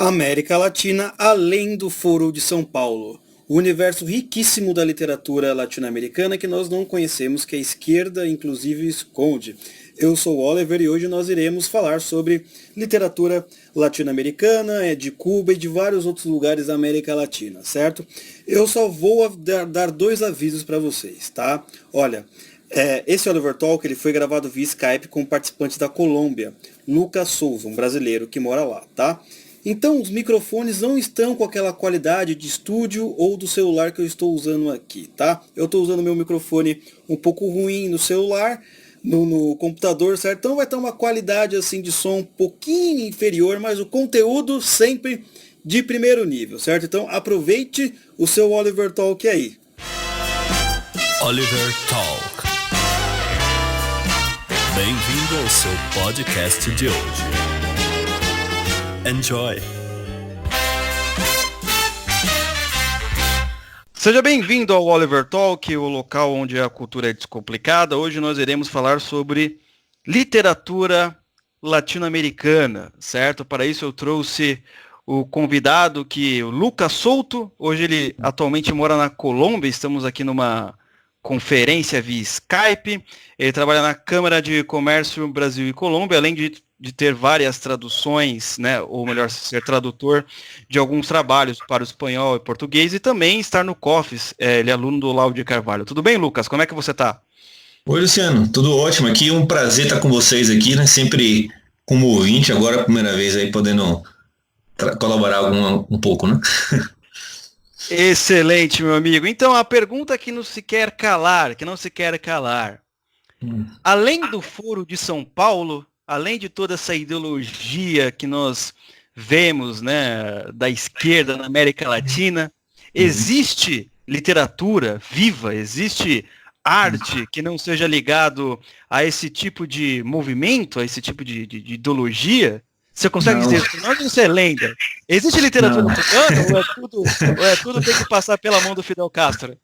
América Latina além do Foro de São Paulo. O universo riquíssimo da literatura latino-americana que nós não conhecemos, que a esquerda inclusive esconde. Eu sou o Oliver e hoje nós iremos falar sobre literatura latino-americana, de Cuba e de vários outros lugares da América Latina, certo? Eu só vou dar dois avisos para vocês, tá? Olha, esse Oliver Talk ele foi gravado via Skype com um participante da Colômbia, Lucas Souza, um brasileiro que mora lá, tá? Então os microfones não estão com aquela qualidade de estúdio ou do celular que eu estou usando aqui, tá? Eu estou usando meu microfone um pouco ruim no celular, no computador, certo? Então vai ter uma qualidade assim de som um pouquinho inferior, mas o conteúdo sempre de primeiro nível, certo? Então aproveite o seu Oliver Talk aí. Oliver Talk. Bem-vindo ao seu podcast de hoje. Enjoy! Seja bem-vindo ao Oliver Talk, o local onde a cultura é descomplicada. Hoje nós iremos falar sobre literatura latino-americana, certo? Para isso eu trouxe o convidado o Lucas Souto. Hoje ele atualmente mora na Colômbia, estamos aqui numa conferência via Skype. Ele trabalha na Câmara de Comércio Brasil e Colômbia, além de ter várias traduções, né, ou melhor, ser tradutor de alguns trabalhos para o espanhol e português, e também estar no COFES, ele é aluno do Olavo de Carvalho. Tudo bem, Lucas? Como é que você está? Oi, Luciano, tudo ótimo aqui, um prazer estar com vocês aqui, né, sempre como ouvinte, agora a primeira vez aí podendo colaborar um pouco, né? Excelente, meu amigo. Então, a pergunta que não se quer calar, além do Foro de São Paulo, além de toda essa ideologia que nós vemos, né, da esquerda na América Latina, existe literatura viva, existe arte que não seja ligado a esse tipo de movimento, a esse tipo de ideologia? Você consegue dizer isso? Não, isso é lenda. Existe literatura cubana ou é tudo tem que passar pela mão do Fidel Castro?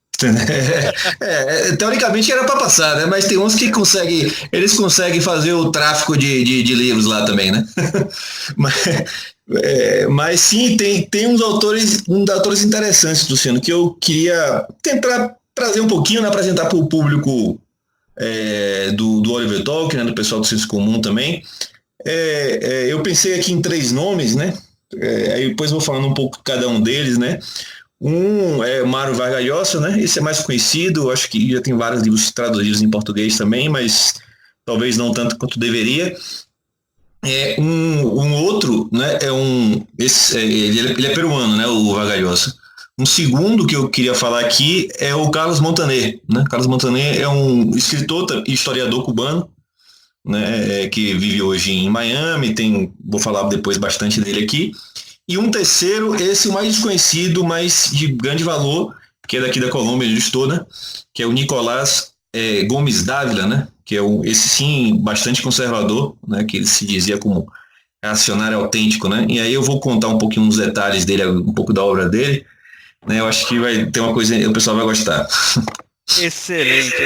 Teoricamente era para passar, né? Mas tem uns que eles conseguem fazer o tráfico de livros lá também, né? mas sim, tem uns autores interessantes, Luciano, que eu queria tentar trazer um pouquinho, né, apresentar para o público do Oliver Talk, né, do pessoal do Senso Comum também. Eu pensei aqui em 3 nomes, né? Aí depois vou falando um pouco de cada um deles, né? Um é Mário Vargas Llosa, né? Esse é mais conhecido, acho que já tem vários livros traduzidos em português também, mas talvez não tanto quanto deveria. Um outro, né? Ele é peruano, né? O Vargas Llosa. Um segundo que eu queria falar aqui é o Carlos Montaner, né? Carlos Montaner é um escritor e historiador cubano, né? Que vive hoje em Miami. Vou falar depois bastante dele aqui. E um terceiro, esse o mais desconhecido, mas de grande valor, que é daqui da Colômbia, onde eu estou, né? Que é o Nicolás Gomes Dávila, né? Que é esse sim, bastante conservador, né? Que ele se dizia como reacionário autêntico, né? E aí eu vou contar um pouquinho uns detalhes dele, um pouco da obra dele, né? Eu acho que vai ter uma coisa, o pessoal vai gostar. Excelente.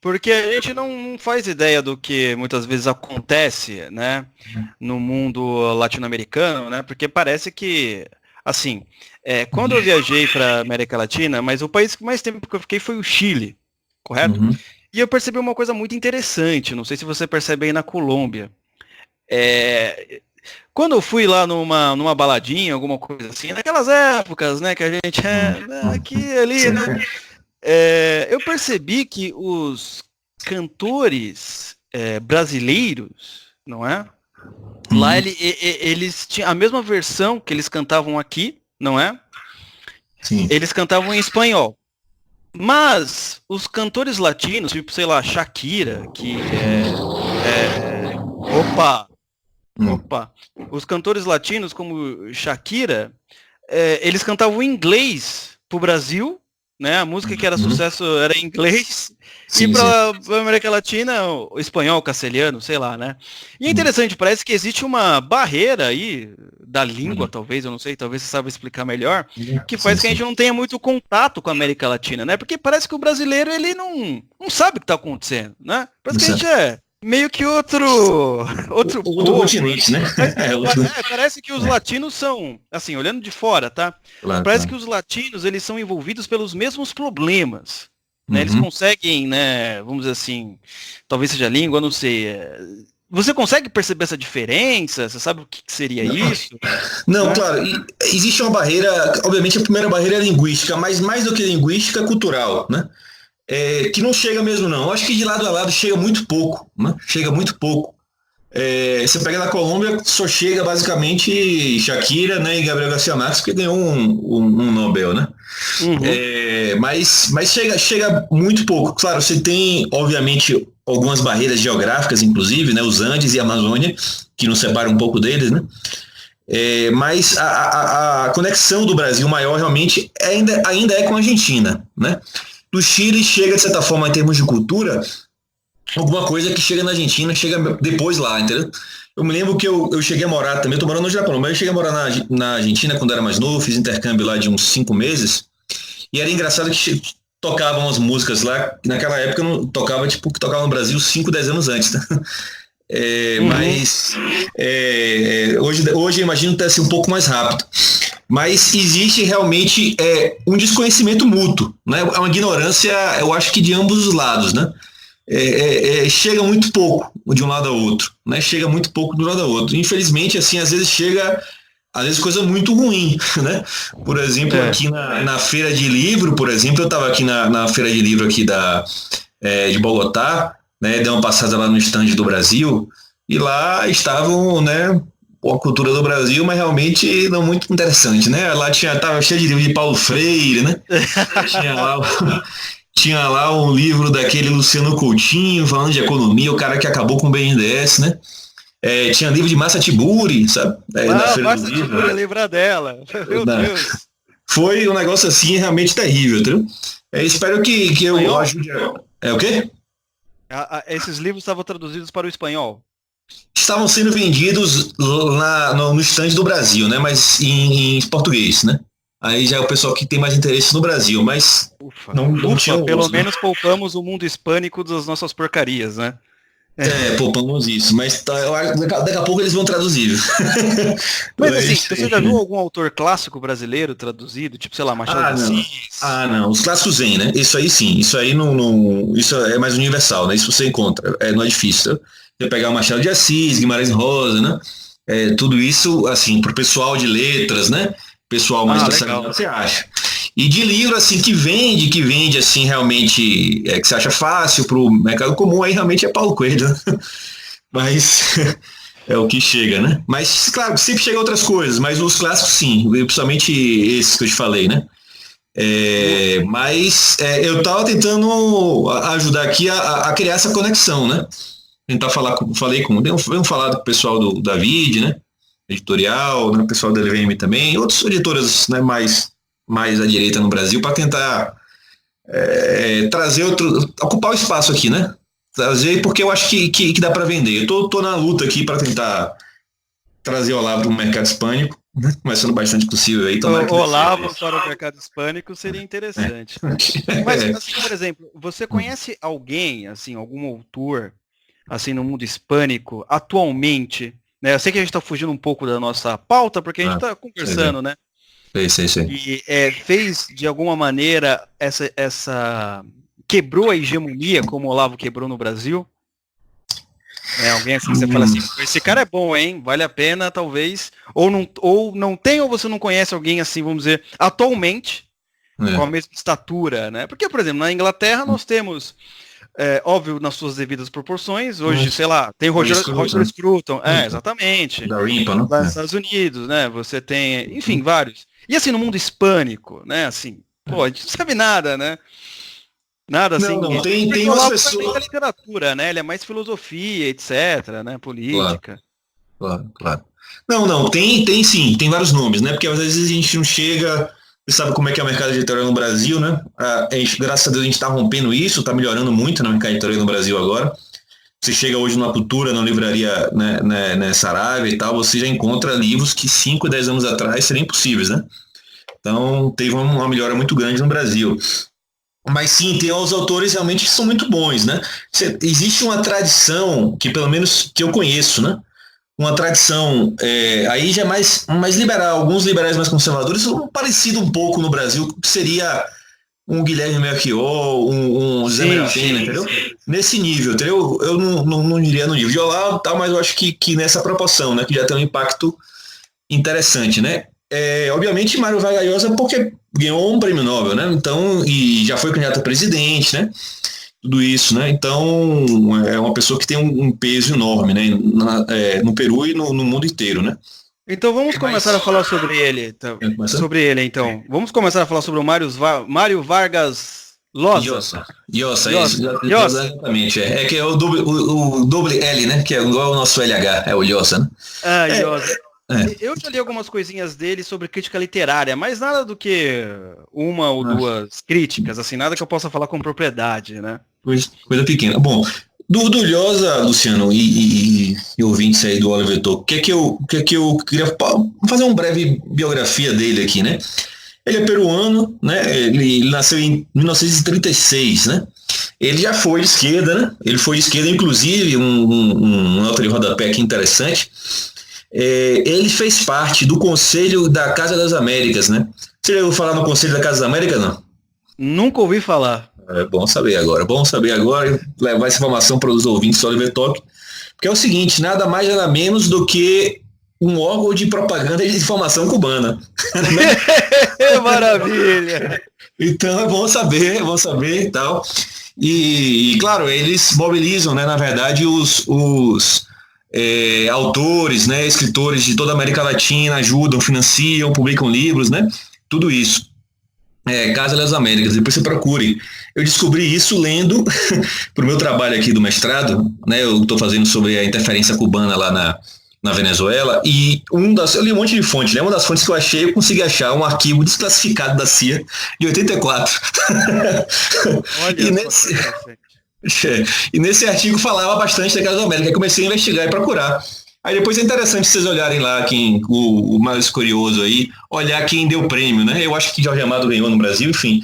Porque a gente não faz ideia do que muitas vezes acontece, né, no mundo latino-americano, né, porque parece que, assim, quando eu viajei para América Latina, mas o país que mais tempo que eu fiquei foi o Chile, correto? E eu percebi uma coisa muito interessante, não sei se você percebe aí na Colômbia. Quando eu fui lá numa baladinha, alguma coisa assim, naquelas épocas, né, que a gente aqui e ali, né, eu percebi que os cantores brasileiros, não é? Lá eles tinham a mesma versão que eles cantavam aqui, não é? Sim. Eles cantavam em espanhol. Mas os cantores latinos, tipo, sei lá, Shakira, que Opa! Os cantores latinos, como Shakira, eles cantavam em inglês pro Brasil, né? A música que era sucesso era em inglês, e para a América Latina, o espanhol, castelhano, sei lá, né? E é interessante, parece que existe uma barreira aí da língua, talvez, eu não sei, talvez você saiba explicar melhor, que faz que a gente não tenha muito contato com a América Latina, né? Porque parece que o brasileiro, ele não sabe o que está acontecendo, né? Parece que a gente meio que outro Outro povo. continente, né? Parece que os latinos são, assim, olhando de fora, tá? Claro, Parece claro. que os latinos, eles são envolvidos pelos mesmos problemas, né? Eles Uhum. conseguem, né, vamos dizer assim, talvez seja língua, não sei. Você consegue perceber essa diferença? Você sabe o que seria isso? Não, Né? claro, existe uma barreira, obviamente a primeira barreira é linguística, mas mais do que linguística, cultural, né? Que não chega mesmo não. Eu acho que de lado a lado chega muito pouco, né? Chega muito pouco. Você pega na Colômbia, só chega basicamente Shakira, né, e Gabriel Garcia Marques, que ganhou um Nobel, né? Uhum. Mas chega muito pouco. Claro, você tem, obviamente, algumas barreiras geográficas, inclusive, né, os Andes e a Amazônia, que nos separam um pouco deles, né? Mas a conexão do Brasil maior realmente ainda é com a Argentina, né? Do Chile chega, de certa forma, em termos de cultura, alguma coisa que chega na Argentina, chega depois lá, entendeu? Eu me lembro que eu cheguei a morar também, eu tô morando no Japão, mas eu cheguei a morar na Argentina quando era mais novo, fiz intercâmbio lá de uns 5 meses, e era engraçado que tocavam as músicas lá, que naquela época eu não tocava, tipo, que tocava no Brasil 5, 10 anos antes, né? Uhum. Hoje eu imagino que deve ser um pouco mais rápido. Mas existe realmente um desconhecimento mútuo, né? É uma ignorância, eu acho que de ambos os lados, né? Chega muito pouco de um lado ao outro, né? Chega muito pouco de um lado ao outro. Infelizmente, assim, às vezes chega, às vezes coisa muito ruim, né? Por exemplo, aqui na feira de livro, por exemplo, eu estava aqui na feira de livro aqui de Bogotá, né? Dei uma passada lá no stand do Brasil e lá estavam, né? A cultura do Brasil, mas realmente não muito interessante, né? Lá tava cheio de livro de Paulo Freire, né? Tinha lá tinha lá um livro daquele Luciano Coutinho falando de economia, o cara que acabou com o BNDES, né? Tinha livro de Massa Tiburi, sabe? Na Feira do Basta te Livro. lembrar dela. Meu Deus. Foi um negócio assim realmente terrível, entendeu? Espero que eu Espanhol? ajude. É o quê? Esses livros estavam traduzidos para o espanhol. Estavam sendo vendidos no stand do Brasil, né? Mas em português, né? Aí já é o pessoal que tem mais interesse no Brasil, mas Ufa. não tinha Ufa, pelo uso, né? menos poupamos o mundo hispânico das nossas porcarias, né? Poupamos isso, mas daqui a pouco eles vão traduzir. Mas assim, você já viu algum autor clássico brasileiro traduzido? Tipo, sei lá, Machado de Não. Assis? Não. Os clássicos Zen, né? Isso aí sim. Isso aí isso é mais universal, né? Isso você encontra. Não é difícil. Você pegar o Machado de Assis, Guimarães Rosa, né? Tudo isso, assim, pro pessoal de letras, né? Pessoal mais especializado, você acha. E de livro, assim, que vende, assim, realmente, que você acha fácil pro mercado comum, aí realmente é Paulo Coelho, né? Mas é o que chega, né? Mas, claro, sempre chega outras coisas, mas os clássicos, sim, principalmente esses que eu te falei, né? Mas eu estava tentando ajudar aqui a criar essa conexão, né? Tentar vamos falar com o pessoal do David, né? Editorial, né? O pessoal da LVM também, outras editoras, né? mais à direita no Brasil, para tentar trazer ocupar o espaço aqui, né? Trazer, porque eu acho que dá para vender. Eu tô na luta aqui para tentar trazer o Olavo para o mercado hispânico, né? Começando bastante possível aí. Olavo para o mercado hispânico seria interessante. Mas, assim, por exemplo, você conhece alguém, assim, algum autor, assim, no mundo hispânico, atualmente, né? Eu sei que a gente está fugindo um pouco da nossa pauta, porque a gente está conversando, né? Sei. E fez, de alguma maneira, essa quebrou a hegemonia, como o Olavo quebrou no Brasil? Alguém assim, você fala assim, esse cara é bom, hein? Vale a pena, talvez. Ou não tem, ou você não conhece alguém assim, vamos dizer, atualmente, com a mesma estatura, né? Porque, por exemplo, na Inglaterra nós temos, óbvio, nas suas devidas proporções, hoje, sei lá, tem o Roger Scruton, exatamente. Da Rimpa, né? Lá nos Estados Unidos, né? Você tem, enfim, vários. E assim, no mundo hispânico, né? Assim, pô, a gente não sabe nada, né? Nada assim. Não, tem umas pessoas. Da literatura, né? Ele é mais filosofia, etc, né? Política. Claro. Não, tem sim, tem vários nomes, né? Porque às vezes a gente não chega. Você sabe como é que é o mercado editorial no Brasil, né? Graças a Deus a gente está rompendo isso, está melhorando muito no mercado editorial no Brasil agora. Você chega hoje numa cultura, na livraria, né, Saraiva e tal, você já encontra livros que 5, 10 anos atrás seriam impossíveis, né? Então teve uma melhora muito grande no Brasil. Mas sim, tem os autores realmente que são muito bons, né? Existe uma tradição, que pelo menos que eu conheço, né? Uma tradição, aí já é mais liberal, alguns liberais mais conservadores, parecido um pouco no Brasil, que seria um Guilherme Melchior, um Zé Maria Pena, entendeu? Nesse nível, entendeu? Eu não diria no nível de Olavo, tal, mas eu acho que nessa proporção, né? Que já tem um impacto interessante, né? Obviamente, Mário Vargas Llosa, porque ganhou um prêmio Nobel, né? Então, e já foi candidato a presidente, né? Tudo isso, né? Então, é uma pessoa que tem um peso enorme, né? No Peru e no mundo inteiro, né? Então vamos começar a falar sobre ele. Então. Vamos começar a falar sobre o Mário Vargas Llosa. Llosa, exatamente. É que é o doble L, né? Que é igual o nosso LH, é o Llosa, né? Llosa. Eu já li algumas coisinhas dele sobre crítica literária, mas nada do que uma ou duas críticas, assim, nada que eu possa falar com propriedade, né? Coisa pequena. Bom, do Llosa, Luciano, e ouvintes aí do Oliver Talk, o que é que eu queria fazer uma breve biografia dele aqui, né? Ele é peruano, né? Ele nasceu em 1936, né? Ele já foi de esquerda, né? Ele foi de esquerda, inclusive, uma nota de rodapé aqui interessante. Ele fez parte do Conselho da Casa das Américas, né? Você já ouviu falar no Conselho da Casa das Américas, não? Nunca ouvi falar. É bom saber agora e levar essa informação para os ouvintes do Oliver Talk, porque é o seguinte, nada mais nada menos do que um órgão de propaganda e de informação cubana. Maravilha! Então é bom saber e tal. E claro, eles mobilizam, né, na verdade, os autores, né, escritores de toda a América Latina, ajudam, financiam, publicam livros, né, tudo isso. Casa das Américas, depois você procure. Eu descobri isso lendo para o meu trabalho aqui do mestrado, né, eu estou fazendo sobre a interferência cubana lá na Venezuela, e eu li um monte de fontes, né, uma das fontes que eu achei, eu consegui achar um arquivo desclassificado da CIA de 84. Olha, e nesse artigo falava bastante da Casa da América, eu comecei a investigar e procurar. Aí depois é interessante vocês olharem lá, o mais curioso aí, olhar quem deu o prêmio, né? Eu acho que Jorge Amado ganhou no Brasil, enfim.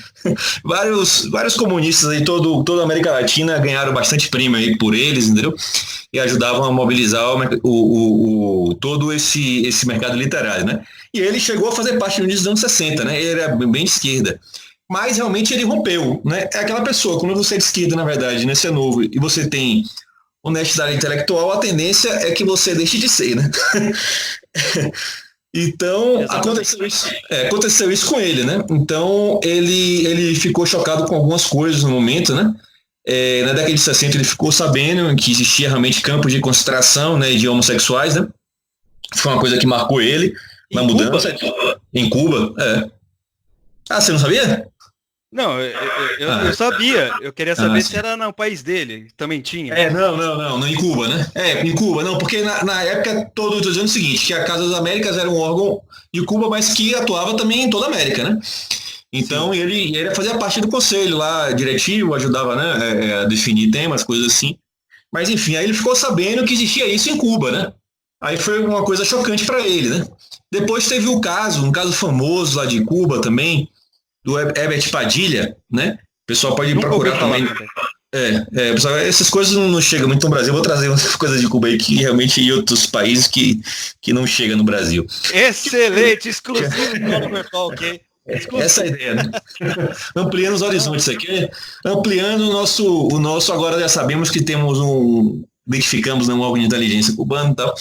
Vários comunistas aí, toda a América Latina ganharam bastante prêmio aí por eles, entendeu? E ajudavam a mobilizar todo esse mercado literário, né? E ele chegou a fazer parte dos anos 60, né? Ele era bem de esquerda. Mas realmente ele rompeu, né? É aquela pessoa, quando você é de esquerda, na verdade, né? Você é novo e você tem honestidade intelectual, a tendência é que você deixe de ser, né? Então, aconteceu isso com ele, né? Então, ele ficou chocado com algumas coisas no momento, né? Na década de 60 ele ficou sabendo que existia realmente campos de concentração, né, de homossexuais, né? Foi uma coisa que marcou ele na mudança. Em Cuba, Ah, você não sabia? Não, eu sabia. Eu queria saber se era no país dele. Também tinha. Não, em Cuba, né? Em Cuba, não, porque na época todo eu tô dizendo o seguinte, que a Casa das Américas era um órgão de Cuba, mas que atuava também em toda a América, né? Então ele fazia parte do conselho lá, diretivo, ajudava, né, a definir temas, coisas assim. Mas enfim, aí ele ficou sabendo que existia isso em Cuba, né? Aí foi uma coisa chocante para ele, né? Depois teve um caso famoso lá de Cuba também, do Herbert Padilha, né? O pessoal pode procurar também. Pessoal, essas coisas não chegam muito no Brasil. Eu vou trazer umas coisas de Cuba aí que realmente em outros países que não chegam no Brasil. Excelente, exclusivo do Oliver Talk. Essa é a ideia, né? Ampliando os horizontes aqui, ampliando o nosso, agora já sabemos que temos identificamos um órgão de inteligência cubano e tal.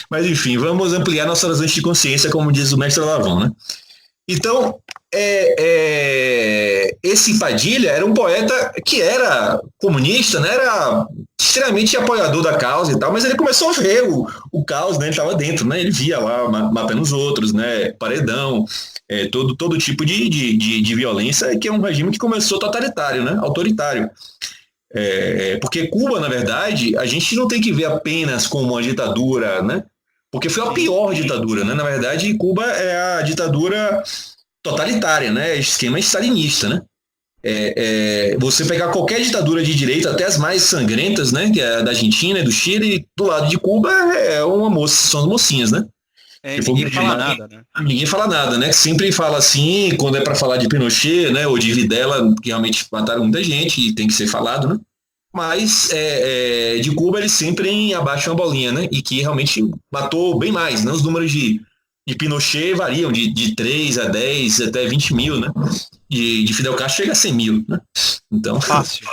Mas enfim, vamos ampliar nossa horizonte de consciência, como diz o mestre Lavão, né? Então, esse Padilha era um poeta que era comunista, né? Era extremamente apoiador da causa e tal, mas ele começou a ver o caos, né? Ele estava dentro, né? Ele via lá matando os outros, né? Paredão, todo tipo de violência, que é um regime que começou totalitário, né? Autoritário. Porque Cuba, na verdade, a gente não tem que ver apenas como uma ditadura, né? Porque foi a pior ditadura, né? Na verdade, Cuba é a ditadura totalitária, né? Esquema stalinista, né? Você pegar qualquer ditadura de direita, até as mais sangrentas, né? Que é a da Argentina e do Chile, do lado de Cuba são as mocinhas, né? Ninguém fala nada, né? Ninguém fala nada, né? Sempre fala assim, quando é para falar de Pinochet, né? Ou de Videla, que realmente mataram muita gente e tem que ser falado, né? Mas de Cuba eles sempre abaixam a bolinha, né? E que realmente matou bem mais, né? Os números de Pinochet variam de 3 a 10 até 20 mil, né? De Fidel Castro chega a 100 mil, né? Então, fácil.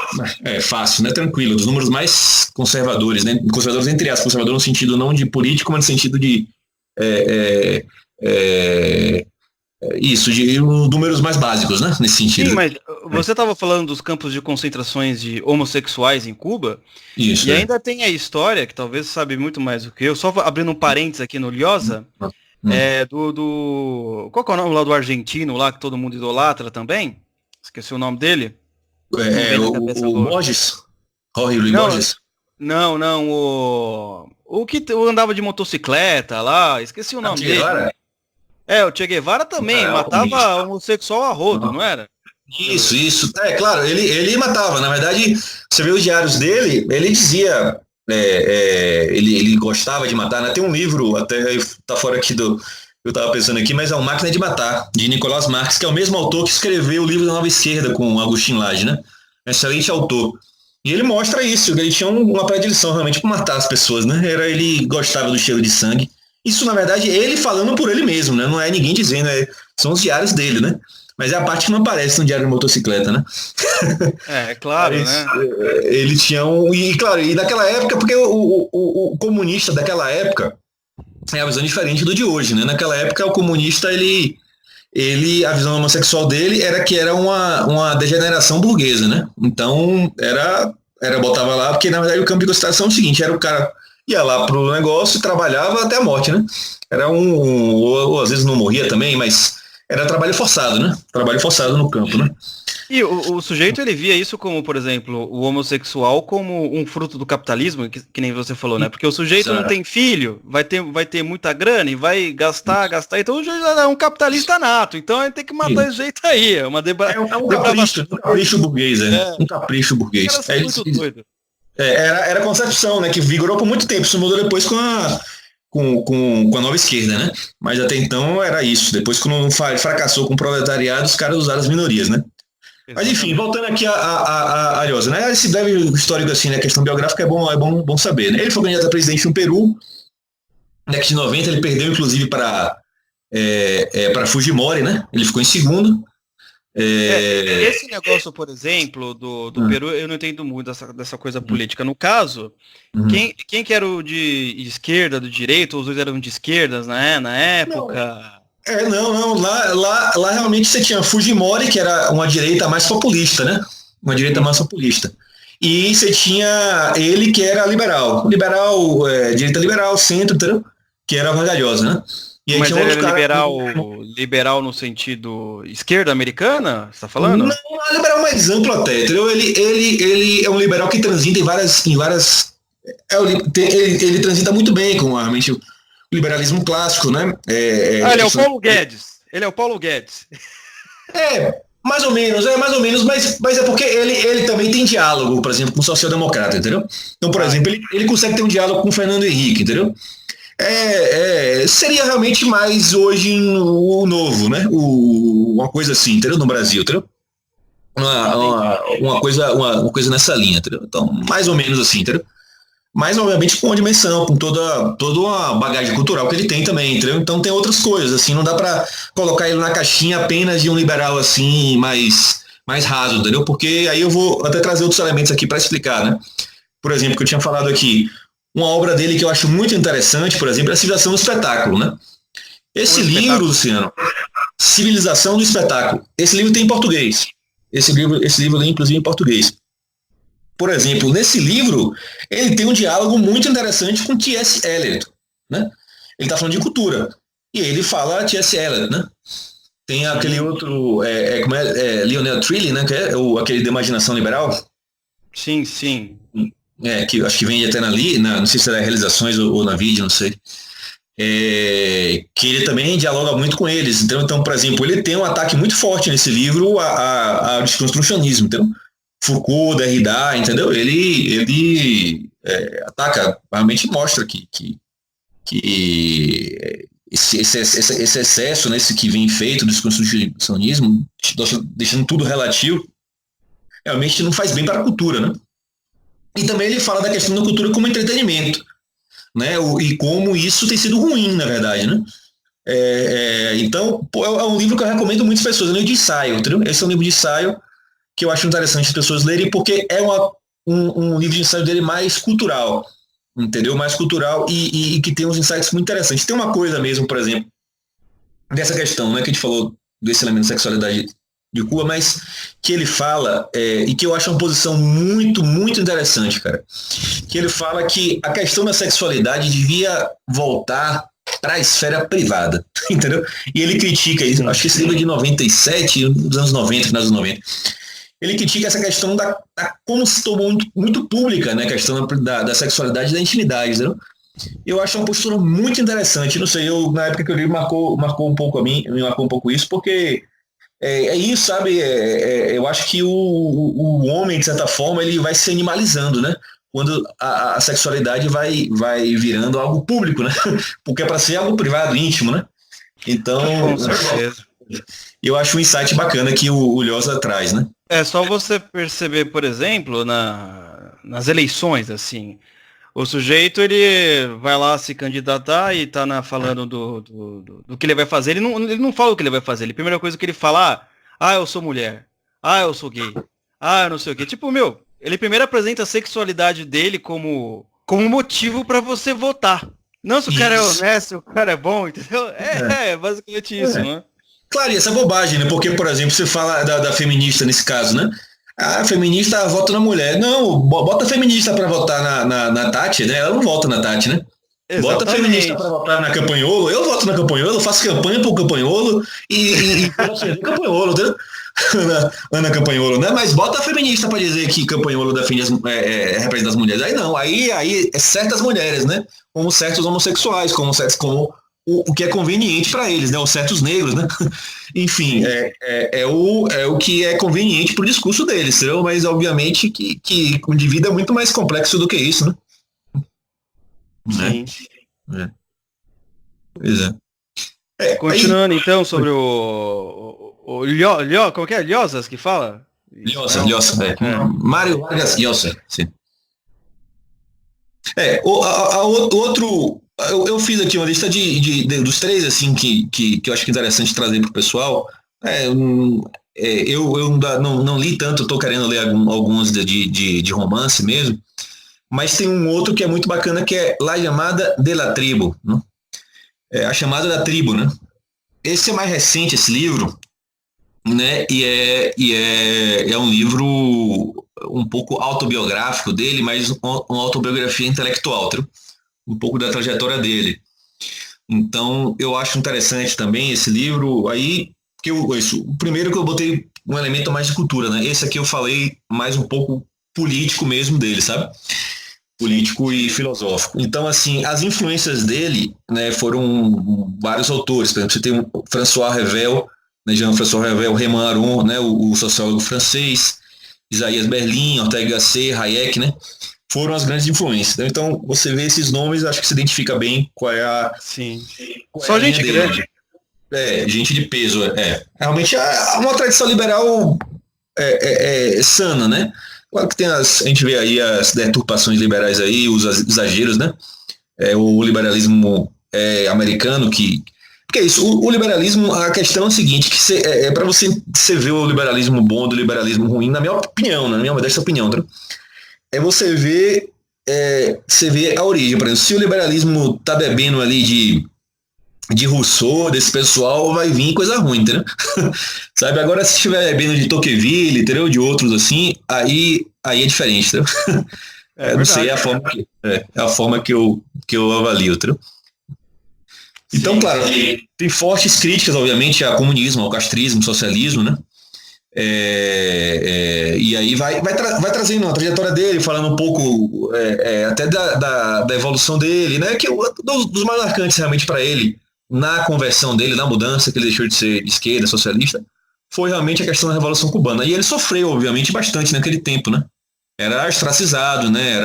É fácil, né? Tranquilo. Dos números mais conservadores, né? Conservadores entre aspas, conservador no sentido não de político, mas no sentido de isso, de números mais básicos, né? Nesse sentido. Sim, mas você estava falando dos campos de concentrações de homossexuais em Cuba, isso, e ainda tem a história, que talvez você sabe muito mais do que eu, só abrindo um parênteses aqui no Lhosa, qual que é o nome lá do argentino, lá que todo mundo idolatra também? Esqueci o nome dele. O Borges? Jorge Luis Borges? Não, o que andava de motocicleta lá, esqueci o nome dele. O Che Guevara também matava homossexual a rodo, não era? Isso. Claro, ele matava. Na verdade, você vê os diários dele, ele dizia, ele gostava de matar, né? Tem um livro, até tá fora aqui eu tava pensando aqui, mas é o Máquina de Matar, de Nicolás Marx, que é o mesmo autor que escreveu o livro da Nova Esquerda com Agustín Laje, né? Excelente autor. E ele mostra isso, ele tinha uma predileção realmente por matar as pessoas, né? Ele gostava do cheiro de sangue. Isso, na verdade, ele falando por ele mesmo, né? Não é ninguém dizendo, são os diários dele, né? Mas é a parte que não aparece no diário de motocicleta, né? Claro, né? Ele tinha e daquela época, porque o comunista daquela época é a visão diferente do de hoje, né? Naquela época, o comunista, a visão homossexual dele era que era uma degeneração burguesa, né? Então, botava lá, porque na verdade o campo de concentração é o seguinte, era o cara ia lá pro negócio e trabalhava até a morte, né? Era ou às vezes não morria também, mas era trabalho forçado, né? Trabalho forçado no campo, né? E o sujeito, ele via isso como, por exemplo, o homossexual como um fruto do capitalismo, que nem você falou, né? Porque o sujeito não tem filho, vai ter muita grana e vai gastar, então o sujeito é um capitalista nato, então ele tem que matar esse jeito aí. É um capricho burguês, um capriço burguês. Muito doido. Era a concepção, né? Que vigorou por muito tempo, isso mudou depois com a nova esquerda, né? Mas até então era isso. Depois, quando fracassou com o proletariado, os caras usaram as minorias, né? Mas enfim, voltando aqui a Lhosa, né? Esse breve histórico assim, né? A questão biográfica é bom saber, né? Ele foi candidato a presidente no Peru, na década de 90, ele perdeu inclusive para Fujimori, né? Ele ficou em segundo. Esse negócio, por exemplo, do Peru, eu não entendo muito dessa coisa política. No caso, quem que era o de esquerda, do direito, os dois eram de esquerdas, né? Na época... Não. Lá realmente você tinha Fujimori, que era uma direita mais populista, né? Uma direita mais populista. E você tinha ele, que era liberal. Direita liberal, centro, entendeu? Que era Vargas Llosa, né? E aí mas ele era liberal no sentido esquerda americana, você tá falando? Não, é liberal mais amplo até, entendeu? Ele é um liberal que transita em várias ele transita muito bem com realmente o liberalismo clássico, né? Ele é o Paulo Guedes. Ele é o Paulo Guedes. Mais ou menos, mas é porque ele também tem diálogo, por exemplo, com o social-democrata, entendeu? Então, por exemplo, ele consegue ter um diálogo com o Fernando Henrique, entendeu? Seria realmente mais hoje o novo, né? Uma coisa assim, entendeu? No Brasil, entendeu? Uma coisa nessa linha, entendeu? Então, mais ou menos assim, entendeu? Mas, obviamente, com uma dimensão, com toda uma bagagem cultural que ele tem também, entendeu? Então tem outras coisas, assim, não dá para colocar ele na caixinha apenas de um liberal, assim, mais raso, entendeu? Porque aí eu vou até trazer outros elementos aqui para explicar, né? Por exemplo, que eu tinha falado aqui, uma obra dele que eu acho muito interessante, por exemplo, é a Civilização do Espetáculo, né? Esse livro, Luciano, Civilização do Espetáculo, esse livro tem em português. Esse livro tem, inclusive, em português. Por exemplo, nesse livro, ele tem um diálogo muito interessante com T.S. Eliot, né? Ele está falando de cultura. E ele fala T.S. Eliot, né? Tem aquele outro, Lionel Trilly, né? Que aquele de Imaginação Liberal. Sim. Que acho que vem até não sei se era Realizações ou na Vídeo, não sei. Que ele também dialoga muito com eles. Então, por exemplo, ele tem um ataque muito forte nesse livro ao desconstrucionismo, entendeu? Foucault, Derrida, entendeu? Ele ataca, realmente mostra que esse excesso, né, esse que vem feito do desconstrucionismo, deixando tudo relativo, realmente não faz bem para a cultura, né? E também ele fala da questão da cultura como entretenimento, né? E como isso tem sido ruim, na verdade, né? Então, é um livro que eu recomendo a muitas pessoas, é um livro de ensaio, entendeu? Esse é um livro de ensaio que eu acho interessante as pessoas lerem, porque é um livro de ensaio dele mais cultural, entendeu? Mais cultural e que tem uns insights muito interessantes. Tem uma coisa mesmo, por exemplo, dessa questão, né, que a gente falou desse elemento de sexualidade de Cuba, mas que ele fala, e que eu acho uma posição muito, muito interessante, cara, que ele fala que a questão da sexualidade devia voltar para a esfera privada, entendeu? E ele critica isso, acho que esse livro é de 97, dos anos 90, finais dos 90. Ele critica essa questão da como se tornou muito, muito pública, né, a questão da sexualidade e da intimidade, entendeu? Eu acho uma postura muito interessante, não sei, na época que eu li marcou um pouco me marcou um pouco isso, porque é isso, sabe, eu acho que o homem, de certa forma, ele vai se animalizando, né, quando a sexualidade vai virando algo público, né, porque é para ser algo privado, íntimo, né, então... Com certeza. Eu acho um insight bacana que o Lhosa traz, né? É só você perceber, por exemplo, nas eleições, assim, o sujeito, ele vai lá se candidatar e tá falando do que ele vai fazer. Ele não fala o que ele vai fazer. A primeira coisa que ele fala, eu sou mulher. Eu sou gay. Eu não sei o quê. Tipo, ele primeiro apresenta a sexualidade dele como motivo para você votar. Não se o cara é honesto, o cara é bom, entendeu? É basicamente isso, né? Claro, e essa bobagem, né? Porque, por exemplo, você fala da feminista nesse caso, né? A feminista vota na mulher. Não, bota a feminista para votar na Tati, né? Ela não vota na Tati, né? Exatamente. Bota a feminista para votar na Campanholo. Eu voto na Campanholo, faço campanha pro Campanholo e Campanholo, entendeu? Ana Campanholo, né? Mas bota a feminista para dizer que Campanholo defende representa as mulheres. Aí não, aí é certas mulheres, né? Como certos homossexuais, como o que é conveniente para eles, né? Os certos negros, né? Enfim, é o que é conveniente para o discurso deles, entendeu? Mas obviamente que o indivíduo é muito mais complexo do que isso, né? Sim. Pois é. Continuando então sobre como que é? Llosas que fala? Llosa, Mário Vargas Llosa, sim. Outro... Eu fiz aqui uma lista dos três, assim, que eu acho que é interessante trazer para o pessoal. Eu não li tanto, estou querendo ler alguns de romance mesmo, mas tem um outro que é muito bacana, que é La Llamada de la Tribu, né? A Chamada da Tribo, né? Esse é mais recente, esse livro, né? E é um livro um pouco autobiográfico dele, mas uma autobiografia intelectual, tá? Um pouco da trajetória dele. Então, eu acho interessante também esse livro aí, que o primeiro que eu botei um elemento mais de cultura, né? Esse aqui eu falei mais um pouco político mesmo dele, sabe? Político e filosófico. Então, assim, as influências dele, né, foram vários autores. Por exemplo, você tem o François Revel, né, Jean-François Revel, Raymond Aron, né, o sociólogo francês, Isaías Berlin, Ortega y Gasset, Hayek, né? Foram as grandes influências. Então, você vê esses nomes, acho que se identifica bem qual é a... Sim. Só gente grande. Gente de peso. Realmente é uma tradição liberal sana, né? Claro que a gente vê aí as deturpações liberais aí, os exageros, né? O liberalismo americano porque é isso, o liberalismo, a questão é a seguinte, que para você ver o liberalismo bom do liberalismo ruim, na minha opinião, na minha modesta opinião, tá? Você vê a origem. Por exemplo, se o liberalismo tá bebendo ali de Rousseau, desse pessoal, vai vir coisa ruim, entendeu? Sabe? Agora, se estiver bebendo de Tocqueville, entendeu? De outros assim, aí é diferente, entendeu? Não sei, é a forma que eu avalio, entendeu? Então, claro, tem fortes críticas, obviamente, ao comunismo, ao castrismo, ao socialismo, né? E aí vai trazendo a trajetória dele, falando um pouco até da evolução dele, né? Que dos mais marcantes realmente para ele, na conversão dele, na mudança que ele deixou de ser de esquerda, socialista, foi realmente a questão da Revolução Cubana. E ele sofreu, obviamente, bastante naquele tempo, né? Era ostracizado, né?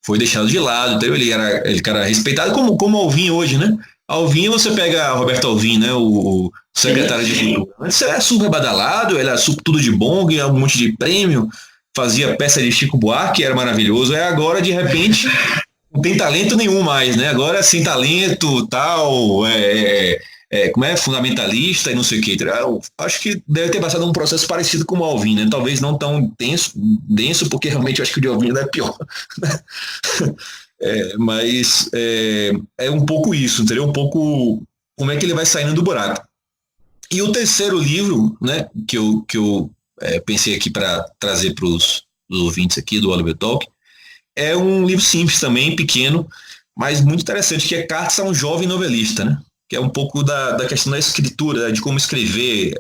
Foi deixado de lado, então ele era respeitado como Alvin hoje, né? Alvim, você pega Roberto Alvim, né? O secretário de cultura. Antes era super badalado, era super tudo de bom, ganhava um monte de prêmio, fazia peça de Chico Buarque, era maravilhoso. É agora, de repente, não tem talento nenhum mais, né? Agora sem talento, tal, como é, fundamentalista e não sei o que. Eu acho que deve ter passado um processo parecido com o Alvin, né? Talvez não tão denso, porque realmente eu acho que o de Alvin ainda é pior. Mas é um pouco isso, entendeu? Um pouco como é que ele vai saindo do buraco. E o terceiro livro, né, que eu pensei aqui para trazer para os ouvintes aqui do Oliver Talk, é um livro simples também, pequeno, mas muito interessante, que é Cartas a um Jovem Novelista, né? Que é um pouco da questão da escritura, de como escrever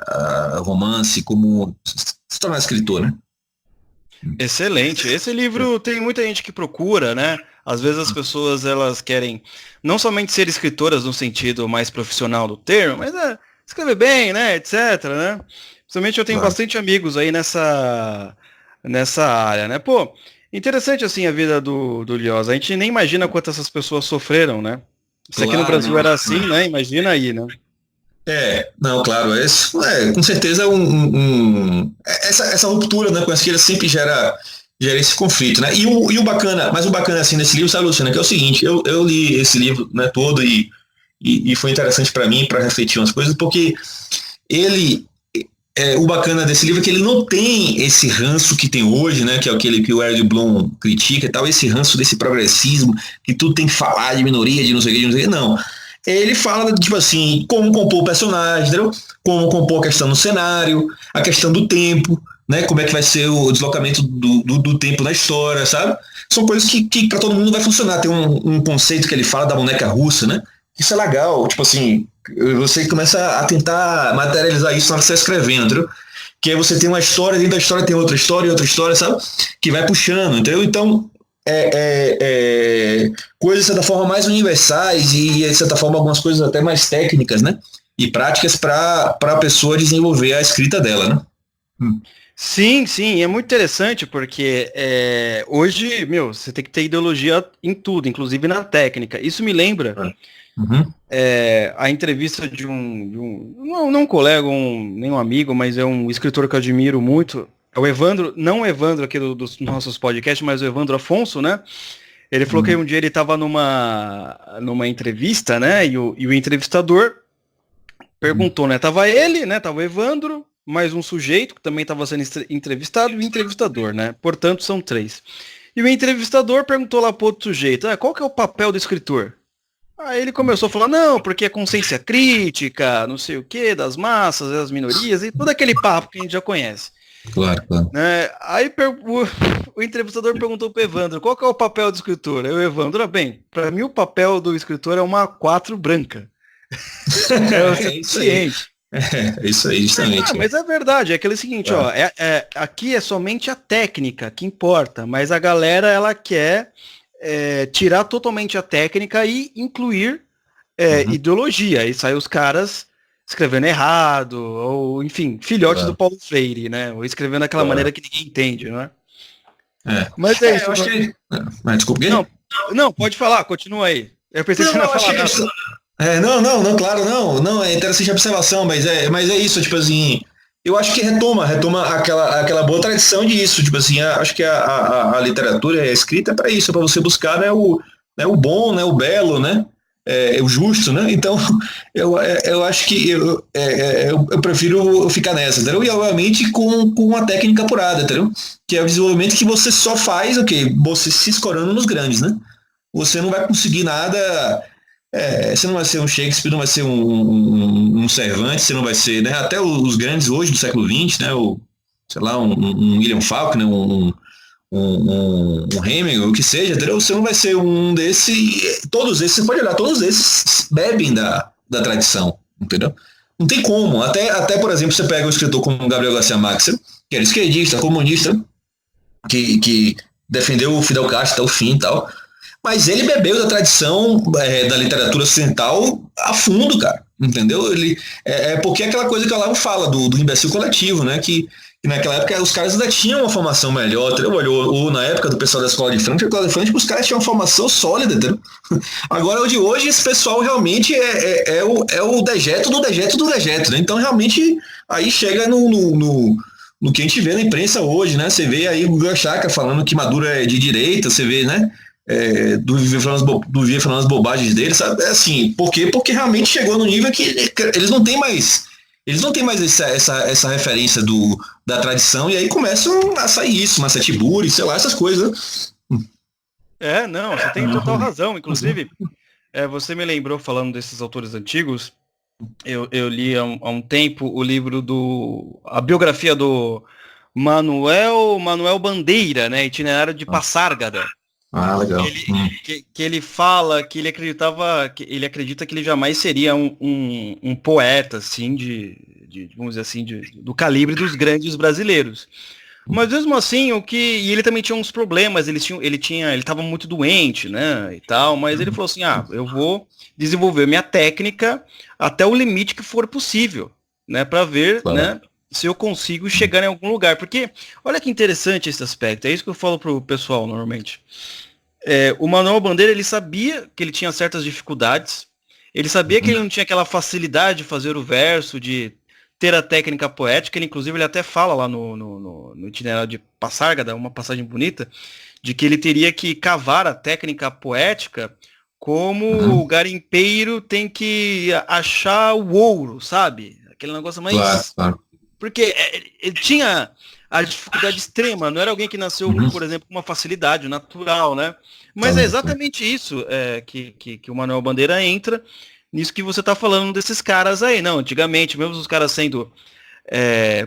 a romance, como se tornar escritor, né? Excelente. Esse livro tem muita gente que procura, né? Às vezes as pessoas elas querem não somente ser escritoras no sentido mais profissional do termo, mas escrever bem, né, etc, né? Principalmente eu tenho bastante amigos aí nessa área, né? Pô, interessante assim a vida do Liosa. A gente nem imagina quantas essas pessoas sofreram, né? Se aqui no Brasil era assim, né? Imagina aí, né? Não, claro, com certeza essa ruptura, né, com a esquerda sempre gera esse conflito, né? E o bacana, mas o bacana assim nesse livro, sabe, Luciana, que é o seguinte, eu li esse livro, né, todo e foi interessante para mim, para refletir umas coisas, porque o bacana desse livro é que ele não tem esse ranço que tem hoje, né, que é aquele que o Eric Bloom critica e tal, esse ranço desse progressismo, que tudo tem que falar de minoria, de não sei o que, não. Ele fala, tipo assim, como compor o personagem, entendeu? Como compor a questão do cenário, a questão do tempo, né? Como é que vai ser o deslocamento do tempo na história, sabe? São coisas que para todo mundo vai funcionar. Tem um conceito que ele fala da boneca russa, né? Isso é legal, tipo assim, você começa a tentar materializar isso na hora que você está escrevendo, entendeu? Que aí você tem uma história, dentro da história tem outra história, sabe? Que vai puxando, entendeu? Então, coisas, de certa forma, mais universais e, de certa forma, algumas coisas até mais técnicas, né? E práticas para a pessoa desenvolver a escrita dela, né? Sim, é muito interessante porque hoje, você tem que ter ideologia em tudo, inclusive na técnica. Isso me lembra a entrevista de não um colega, nem um amigo, mas é um escritor que eu admiro muito. É o Evandro, não o Evandro aqui dos nossos podcasts, mas o Evandro Afonso, né? Ele falou que um dia ele estava numa entrevista, né? E o entrevistador perguntou, né? Tava ele, né? Tava o Evandro, mais um sujeito que também estava sendo entrevistado e o entrevistador, né? Portanto, são 3. E o entrevistador perguntou lá pro outro sujeito, qual que é o papel do escritor? Aí ele começou a falar, não, porque é consciência crítica, não sei o que, das massas, das minorias, e todo aquele papo que a gente já conhece. Claro. Aí o entrevistador perguntou pro Evandro, qual que é o papel do escritor? Aí o Evandro, bem, para mim o papel do escritor é uma 4 branca. É o suficiente. É isso aí, justamente. Mas é verdade, é aquele seguinte, aqui é somente a técnica que importa, mas a galera, ela quer tirar totalmente a técnica e incluir ideologia, e sai os caras escrevendo errado, ou enfim, filhotes do Paulo Freire, né? Ou escrevendo daquela maneira que ninguém entende, né? Mas é isso. Eu acho que... Desculpa. Não, pode falar, continua aí. Eu pensei que você não ia falar nada. Não, claro, não, é interessante a observação, mas é isso, tipo assim, eu acho que retoma aquela boa tradição disso, tipo assim, acho que a literatura é escrita para isso, para você buscar, né, o bom, né, o belo, né, o justo, né, então eu acho que eu prefiro ficar nessa, entendeu? E obviamente com uma técnica apurada, entendeu? Que é o desenvolvimento que você só faz, você se escorando nos grandes, né? Você não vai conseguir nada, você não vai ser um Shakespeare, não vai ser um Cervantes, você não vai ser, né? Até os grandes hoje do século XX, né? Um William Faulkner, um Hemingway, o que seja, entendeu? Você não vai ser um desse. Todos esses, você pode olhar, todos esses bebem da tradição, entendeu? Não tem como. Até, por exemplo, você pega um escritor como Gabriel Garcia Marques, que era esquerdista, comunista, que defendeu o Fidel Castro até o fim e tal. Mas ele bebeu da tradição da literatura ocidental a fundo, cara. Entendeu? Porque é aquela coisa que o Olavo fala do imbecil coletivo, né? Que E naquela época os caras ainda tinham uma formação melhor, entendeu? Ou na época do pessoal da escola de Frankfurt, os caras tinham uma formação sólida, entendeu? Agora, o de hoje, esse pessoal realmente é o dejeto do dejeto do dejeto, né? Então, realmente, aí chega no que a gente vê na imprensa hoje, né? Você vê aí o Guga Chakra falando que Maduro é de direita, você vê, né? Do Viver falando as bobagens dele, sabe? É assim, por quê? Porque realmente chegou no nível que eles não têm mais essa referência da tradição, e aí começam a sair isso, Massatiburi, sei lá, essas coisas, né? Não, você tem total razão. Inclusive, você me lembrou, falando desses autores antigos, eu li há um tempo o livro a biografia do Manuel Bandeira, né, Itinerário de Passárgada. Legal. Que ele fala que ele acredita que ele jamais seria um poeta, assim, vamos dizer assim, do calibre dos grandes brasileiros. Mas mesmo assim, e ele também tinha uns problemas, ele estava muito doente, né, e tal, mas ele falou assim, eu vou desenvolver minha técnica até o limite que for possível, né, para ver, claro, né, se eu consigo chegar em algum lugar. Porque, olha que interessante esse aspecto, é isso que eu falo pro pessoal normalmente. O Manuel Bandeira, ele sabia que ele tinha certas dificuldades, ele sabia que ele não tinha aquela facilidade de fazer o verso, de ter a técnica poética. Ele até fala lá no Itinerário de Passárgada, uma passagem bonita, de que ele teria que cavar a técnica poética como o garimpeiro tem que achar o ouro, sabe? Aquele negócio mais... Claro. Porque ele tinha a dificuldade extrema, não era alguém que nasceu, por exemplo, com uma facilidade natural, né? Mas é exatamente isso que o Manuel Bandeira entra nisso que você tá falando desses caras aí. Não, antigamente, mesmo os caras sendo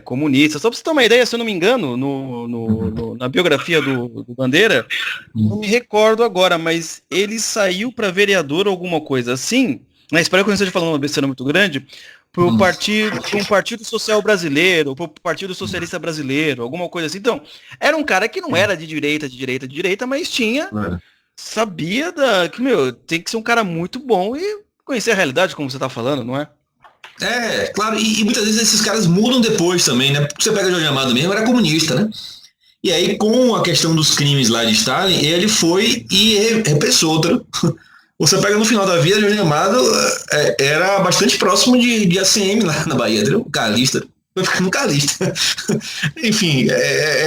comunistas, só pra você ter uma ideia, se eu não me engano, na biografia do Bandeira, não me recordo agora, mas ele saiu para vereador ou alguma coisa assim, né? Espero que eu não esteja falando uma besteira muito grande, para um partido social brasileiro, para o Partido Socialista Brasileiro, alguma coisa assim. Então, era um cara que não era de direita, mas sabia que, tem que ser um cara muito bom e conhecer a realidade, como você tá falando, não é? Claro, e muitas vezes esses caras mudam depois também, né? Você pega o Jorge Amado mesmo, era comunista, né? E aí, com a questão dos crimes lá de Stalin, ele foi e repressou outro. Você pega no final da vida, Jorge Amado era bastante próximo de ACM lá na Bahia, entendeu? Carlista. Foi ficando carlista. Enfim,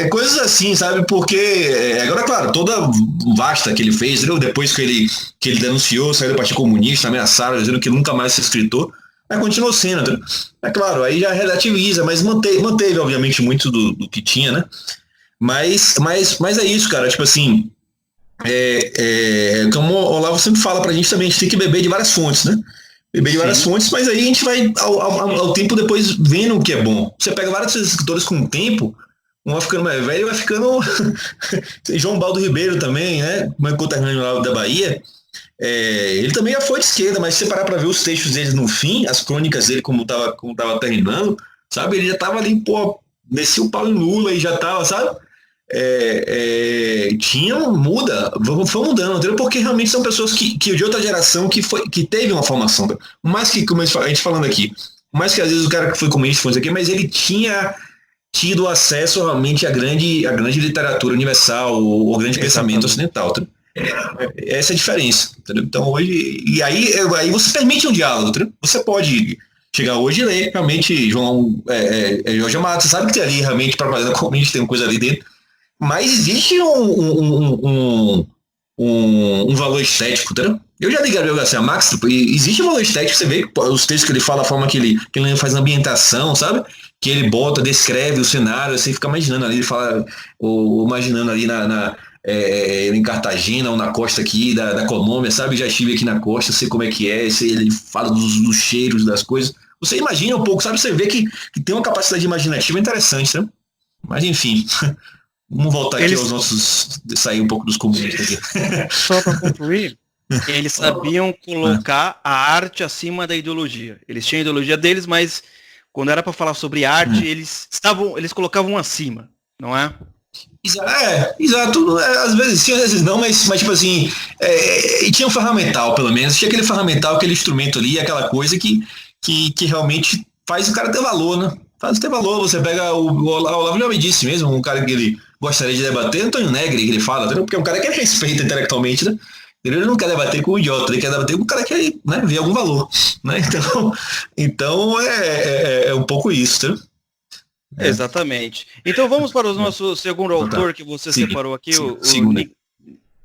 coisas assim, sabe? Porque, agora, claro, toda vasta que ele fez, entendeu? Depois que ele denunciou, saiu do Partido Comunista, ameaçaram, dizendo que nunca mais se escritor, mas continuou sendo, entendeu? É claro, aí já relativiza, mas manteve obviamente, muito do que tinha, né? Mas é isso, cara, tipo assim... como o Olavo sempre fala pra gente também, a gente tem que beber de várias fontes, né? Beber de várias fontes, mas aí a gente vai ao tempo depois vendo o que é bom. Você pega vários escritores com o tempo, um vai ficando mais velho, vai ficando... João Baldo Ribeiro também, né? Como conterrâneo lá da Bahia, ele também já foi de esquerda, mas se você parar pra ver os textos dele no fim, as crônicas dele como tava terminando, sabe? Ele já tava ali, descia o pau em Lula e já tava, sabe? Foi mudando, entendeu? Porque realmente são pessoas que de outra geração que teve uma formação, mais que, como a gente falando aqui, mais que às vezes o cara que foi comunista foi isso aqui, mas ele tinha tido acesso realmente à grande literatura universal, o grande pensamento ocidental, entendeu? Essa é a diferença, entendeu? Então hoje, e aí você permite um diálogo, entendeu? Você pode chegar hoje e ler realmente Jorge Amado, você sabe que tem ali realmente propaganda comunista, tem uma coisa ali dentro. Mas existe um valor estético, entendeu? Eu já li Gabriel Garcia Marques, existe um valor estético, você vê os textos que ele fala, a forma que ele faz ambientação, sabe? Que ele descreve o cenário, você fica imaginando ali, ele fala, ou imaginando ali em Cartagena ou na costa aqui da Colômbia, sabe? Já estive aqui na costa, sei como é que é, ele fala dos cheiros, das coisas. Você imagina um pouco, sabe? Você vê que tem uma capacidade imaginativa interessante, né? Mas enfim... Vamos voltar aqui aos nossos... Sair um pouco dos comunistas aqui. Só para concluir, eles sabiam colocar a arte acima da ideologia. Eles tinham a ideologia deles, mas quando era para falar sobre arte, eles colocavam acima, não é? Exato. Às vezes sim, às vezes não, mas tipo assim, e tinha um ferramental, pelo menos. Tinha aquele ferramental, aquele instrumento ali, aquela coisa que realmente faz o cara ter valor, né? Faz ter valor, você pega o Olavo já me disse mesmo, um cara que ele gostaria de debater, Antônio Negri, que ele fala, entendeu? Porque é um cara que respeita intelectualmente, né? Ele não quer debater com o idiota, ele quer debater com o cara que, né, vê algum valor, né? Então é um pouco isso, né? Exatamente. Então vamos para o nosso segundo autor que você separou aqui, o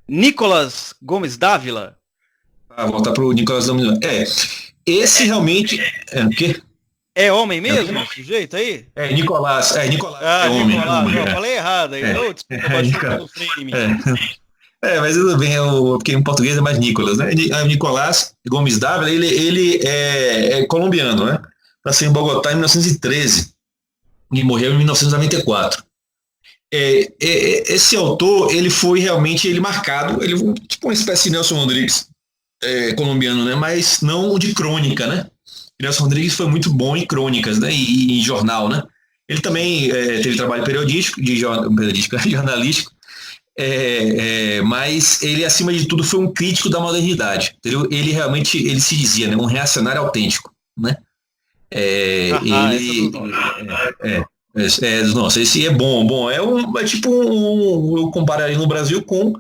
Nicolas Gomes Dávila. Voltar para o Nicolas Gomes. Esse realmente o quê? É homem mesmo, esse sujeito aí? Nicolás. Ah, homem. Nicolás, não, falei errado aí. Desculpa, mas tudo bem, porque em português é mais Nicolas, né? Nicolás Gomes Dávila, ele é colombiano, né? Nasceu em Bogotá em 1913 e morreu em 1994. Esse autor, ele foi realmente marcado, ele foi tipo uma espécie de Nelson Rodrigues colombiano, né? Mas não de crônica, né? Nelson Rodrigues foi muito bom em crônicas, né? E em jornal, né? Ele também teve trabalho jornalístico, mas ele, acima de tudo, foi um crítico da modernidade. Entendeu? Ele realmente, ele se dizia, né? Um reacionário autêntico, né? Nossa, esse é bom. É tipo eu compararia no Brasil com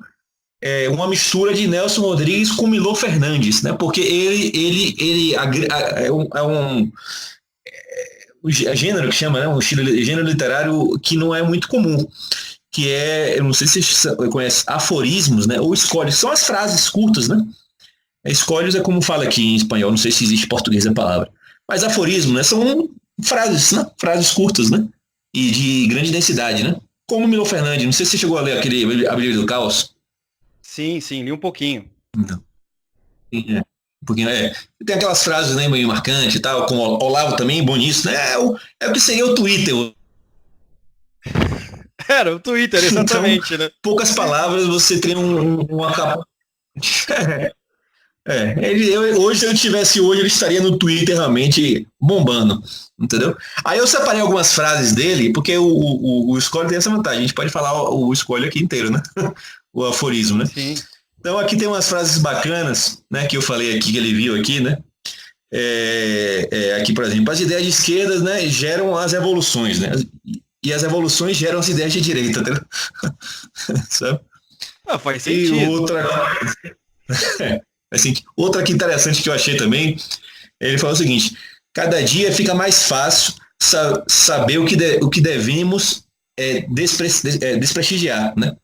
uma mistura de Nelson Rodrigues com Milor Fernandes, né? Porque ele é um gênero que chama, né? Um gênero literário que não é muito comum, que eu não sei se você conhece, aforismos, né? Ou escolhos, são as frases curtas, né? Escolhos é como fala aqui em espanhol, não sei se existe em português a palavra, mas aforismo, né? São frases, né? Frases curtas, né? E de grande densidade, né? Como Milor Fernandes, não sei se você chegou a ler aquele A Bíblia do Caos. Sim, li um pouquinho. Não. Um pouquinho, Tem aquelas frases, né, meio marcantes e tal, com o Olavo também, bom nisso, né? É o que seria o Twitter. Era o Twitter, exatamente, então, né? Poucas palavras, você tem uma capa. Hoje, se eu tivesse hoje, ele estaria no Twitter realmente bombando, entendeu? Aí eu separei algumas frases dele, porque o Escolho tem essa vantagem, a gente pode falar o Escolho aqui inteiro, né? O aforismo, né? Sim. Então aqui tem umas frases bacanas, né, que eu falei aqui, que ele viu aqui, né? Aqui, por exemplo, as ideias de esquerda, né, geram as revoluções, né? E as revoluções geram as ideias de direita, entendeu? Sabe? Faz sentido. E outra que interessante que eu achei também, ele falou o seguinte: cada dia fica mais fácil saber o que devemos desprestigiar, né?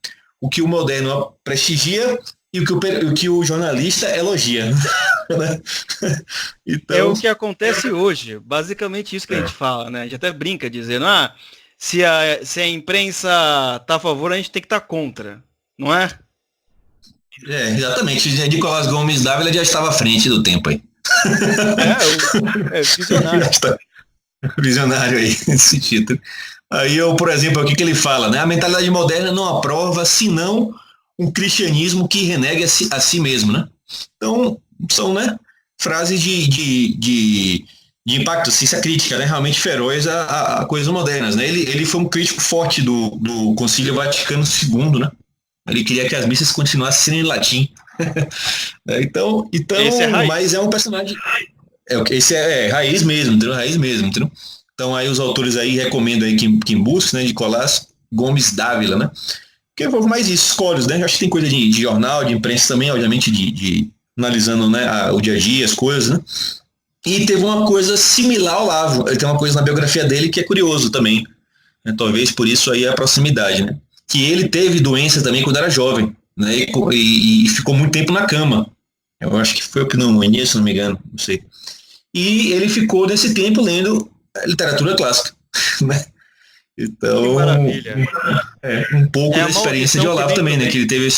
O que o moderno prestigia e o que o jornalista elogia. Então, é o que acontece hoje, basicamente isso que a gente fala, né? A gente até brinca dizendo, se a imprensa tá a favor, a gente tem que estar contra, não é? Exatamente, Nicolás Gomes Dávila já estava à frente do tempo aí. Visionário. Visionário aí, esse título. Aí, por exemplo, o que ele fala, né? A mentalidade moderna não aprova, senão um cristianismo que renegue a si mesmo, né? Então, são, né, frases de impacto, ciência crítica, né? Realmente feroz a coisas modernas, né? Ele foi um crítico forte do Concílio Vaticano II, né? Ele queria que as missas continuassem sendo em latim. Então, mas é um personagem... Esse é raiz mesmo, entendeu? Entendeu? Então aí os autores aí recomendam aí quem busca, né, Nicolás Gomes Dávila, né? Que foi mais isso, escolhos, né? Acho que tem coisa de jornal, de imprensa também, obviamente, de analisando, né, o dia a dia, as coisas, né? E teve uma coisa similar ao Olavo. Ele tem uma coisa na biografia dele que é curioso também, né? Talvez por isso aí a proximidade, né? Que ele teve doença também quando era jovem, né? E ficou muito tempo na cama. Eu acho que foi pneumonia, se não me engano, não sei. E ele ficou nesse tempo lendo literatura clássica, né? Então, que maravilha. Um pouco da experiência de Olavo também, né? Que ele teve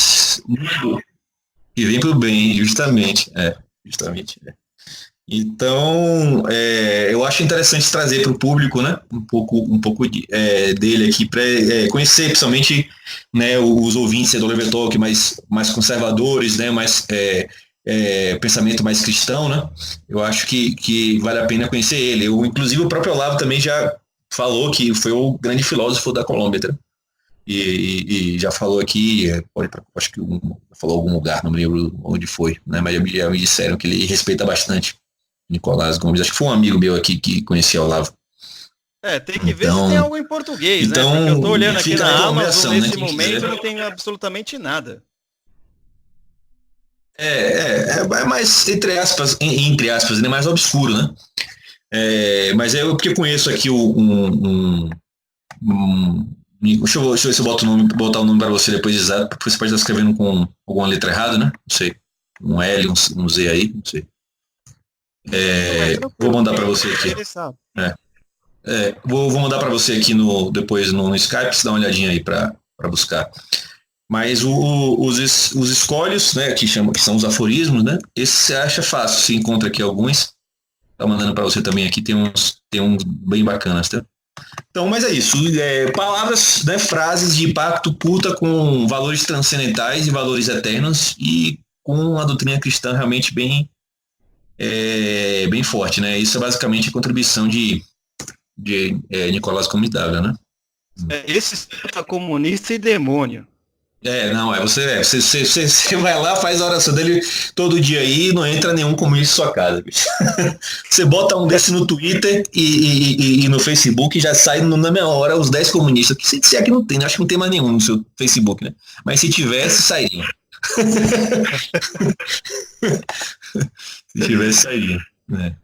que vem pro bem, justamente. Então, eu acho interessante trazer para o público, né? Um pouco dele aqui para conhecer, principalmente, né, os ouvintes do Oliver Talk mais conservadores, né? Mais pensamento mais cristão, né? Eu acho que vale a pena conhecer ele. Inclusive o próprio Olavo também já falou que foi o grande filósofo da Colômbia, tá? E já falou aqui, acho que falou algum lugar, não me lembro onde foi, né? Mas já me disseram que ele respeita bastante Nicolás Gomes. Acho que foi um amigo meu aqui que conhecia o Olavo. Tem que ver Então, se tem algo em português, né? então, Porque eu tô olhando aqui fica a na recomendação, Amazon, né, nesse quem momento quiser. não tem absolutamente nada. É mais, entre aspas, ele é mais obscuro, né? Mas é porque eu conheço aqui deixa eu ver se eu botar o nome para você depois exato, porque você pode estar escrevendo com alguma letra errada, né? Não sei. Um L, um Z aí, não sei. Não, mas Vou tranquilo, mandar para fiquei você aqui. interessado. Vou mandar para você aqui depois no Skype, você dá uma olhadinha aí para buscar. Mas os escolhos, né, que são os aforismos, né? Esse você acha fácil, se encontra aqui alguns. Tá mandando para você também aqui, tem uns bem bacanas, tá? Então, mas é isso. Palavras, né, frases de impacto curta com valores transcendentais e valores eternos e com a doutrina cristã realmente bem forte, né? Isso é basicamente a contribuição de Nicolás Comitaglia, né? Esse é comunista e demônio. Não, você vai lá, faz a oração dele todo dia aí e não entra nenhum comunista em sua casa, bicho. Você bota um desse no Twitter e no Facebook e já sai na mesma hora os 10 comunistas. Se é que não tem, acho que não tem mais nenhum no seu Facebook, né? Mas se tivesse, sairia. Se tivesse, sairia. Né?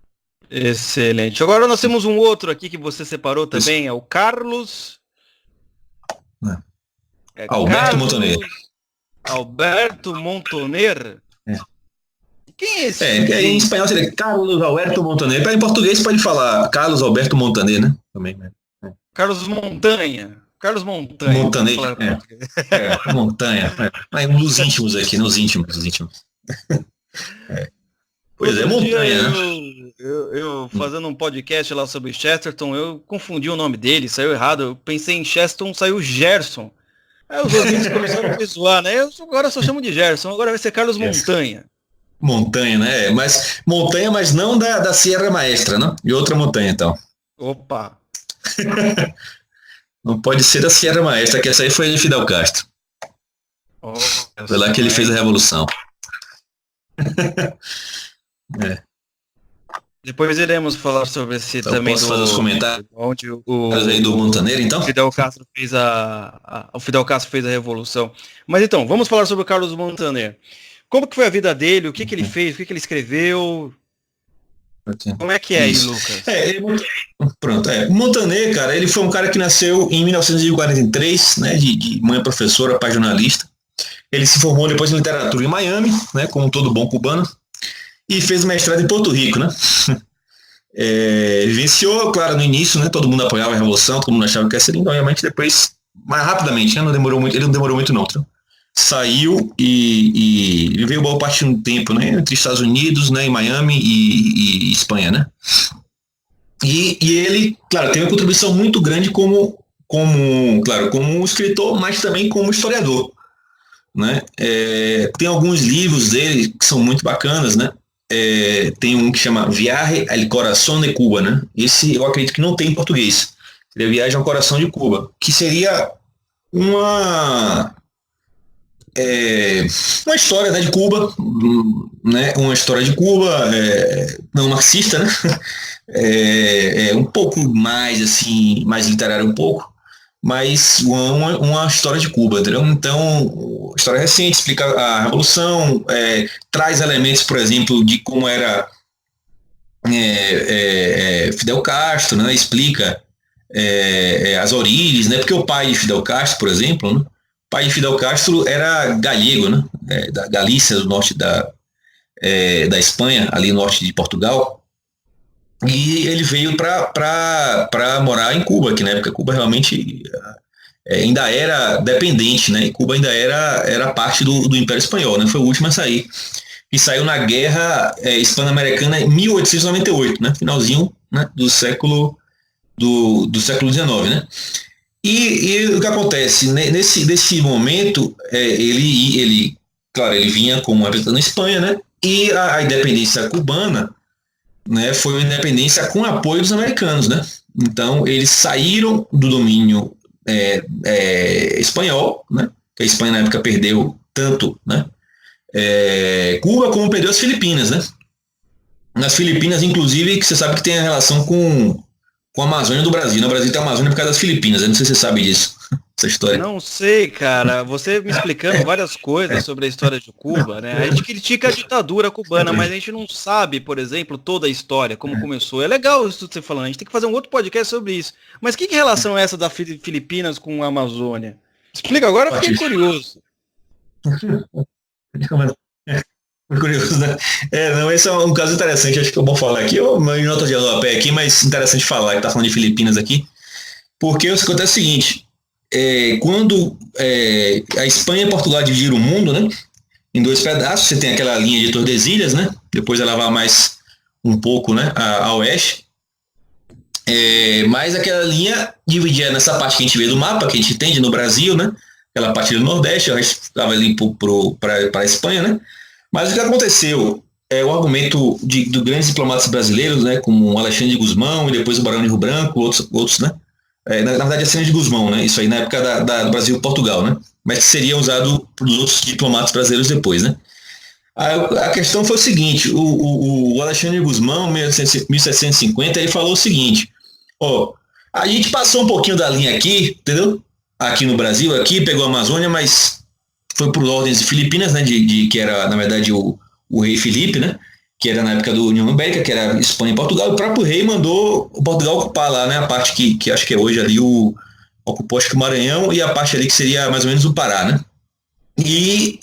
Excelente. Agora nós temos um outro aqui que você separou também, é o Carlos... Alberto Montaner. Alberto Montaner? Quem é esse? Em espanhol seria Carlos Alberto Montaner. Em português pode falar Carlos Alberto Montaner, né? Também, né? Carlos Montanha. Carlos Montanha. Montaner. Montanha. Mas nos íntimos aqui, nos íntimos. Pois é, Montanha. Eu fazendo um podcast lá sobre Chesterton, eu confundi o nome dele, saiu errado. Eu pensei em Chesterton, saiu Gerson. Aí os ouvintes começaram a me zoar, né? Eu agora só chamo de Gerson, agora vai ser Carlos Montanha. Montanha, né? Mas montanha, mas não da Sierra Maestra, né? De outra montanha, então. Opa! Não pode ser da Sierra Maestra, que essa aí foi de Fidel Castro. Foi lá que ele fez a revolução. Depois iremos falar sobre esse então, também. Posso fazer os comentários? Onde do Montaner, então? Fidel Castro fez o Fidel Castro fez a revolução. Mas então, vamos falar sobre o Carlos Montaner. Como que foi a vida dele? O que ele fez? O que ele escreveu? Como é que é aí, Lucas? Pronto, Montaner, cara, ele foi um cara que nasceu em 1943, né, de mãe professora, pai jornalista. Ele se formou depois em literatura em Miami, né, como todo bom cubano, e fez mestrado em Porto Rico, né. Vivenciou, claro, no início, né, todo mundo apoiava a revolução, todo mundo achava que ia ser lindo, obviamente depois, mais rapidamente, né, ele não demorou muito não, tá? Saiu e viveu boa parte do tempo, né, entre Estados Unidos, né, em Miami e Espanha, né. E ele, claro, tem uma contribuição muito grande como escritor, mas também como historiador, né. Tem alguns livros dele que são muito bacanas, né. Tem um que chama Viaje al Corazón de Cuba, né. Esse eu acredito que não tem em português. Seria Viagem ao Coração de Cuba, que seria uma história, né, de Cuba, né, uma história de Cuba não marxista, né, um pouco mais assim, mais literário um pouco, mas uma história de Cuba, entendeu? Então, história recente, explica a revolução, traz elementos, por exemplo, de como era Fidel Castro, né, explica as origens, né, porque o pai de Fidel Castro, por exemplo, né, o pai de Fidel Castro era galego, né, da Galícia, do norte da Espanha, ali no norte de Portugal, e ele veio para morar em Cuba, que na época Cuba realmente ainda era dependente, né, e Cuba ainda era parte do Império Espanhol, né, foi o último a sair, e saiu na Guerra Hispano-Americana em 1898, né, finalzinho, né, do século XIX, né. E o que acontece, nesse momento, ele vinha como representante da Espanha, né? E a independência cubana, né, foi uma independência com apoio dos americanos, né? Então, eles saíram do domínio espanhol, né? Que a Espanha na época perdeu tanto, né? Cuba como perdeu as Filipinas, né? Nas Filipinas, inclusive, que você sabe que tem a relação com com a Amazônia do Brasil. No Brasil tem a Amazônia por causa das Filipinas. Eu não sei se você sabe disso, essa história. Não sei, cara. Você me explicando várias coisas sobre a história de Cuba, né? A gente critica a ditadura cubana, mas a gente não sabe, por exemplo, toda a história, como começou. É legal isso que você falando. A gente tem que fazer um outro podcast sobre isso. Mas que relação é essa da Filipinas com a Amazônia? Explica agora, eu fiquei curioso. Foi curioso, né? Não, esse é um caso interessante, acho que é bom falar aqui, eu em nota de rodapé aqui, mas interessante falar, que tá falando de Filipinas aqui, porque acontece o seguinte, quando a Espanha e Portugal dividiram o mundo, né, em dois pedaços, você tem aquela linha de Tordesilhas, né, depois ela vai mais um pouco, né, a oeste, mas aquela linha dividia nessa parte que a gente vê do mapa, que a gente entende no Brasil, né, aquela parte do Nordeste, o resto estava ali para a Espanha, né. Mas o que aconteceu o argumento de grandes diplomatas brasileiros, né, como o Alexandre de Gusmão e depois o Barão de Rio Branco, outros, né, na verdade a cena de Gusmão, né, isso aí na época do Brasil e Portugal, né, mas que seria usado pelos outros diplomatas brasileiros depois, né. A questão foi o seguinte, o Alexandre de Gusmão, em 1750, ele falou o seguinte, a gente passou um pouquinho da linha aqui, entendeu? Aqui no Brasil, aqui, pegou a Amazônia, mas foi por ordens de Filipinas, né, que era, na verdade, o rei Filipe, né, que era na época da União Ibérica, que era Espanha e Portugal, o próprio rei mandou o Portugal ocupar lá, né, a parte que acho que é hoje ali, ocupou acho que o Maranhão e a parte ali que seria mais ou menos o Pará, né, e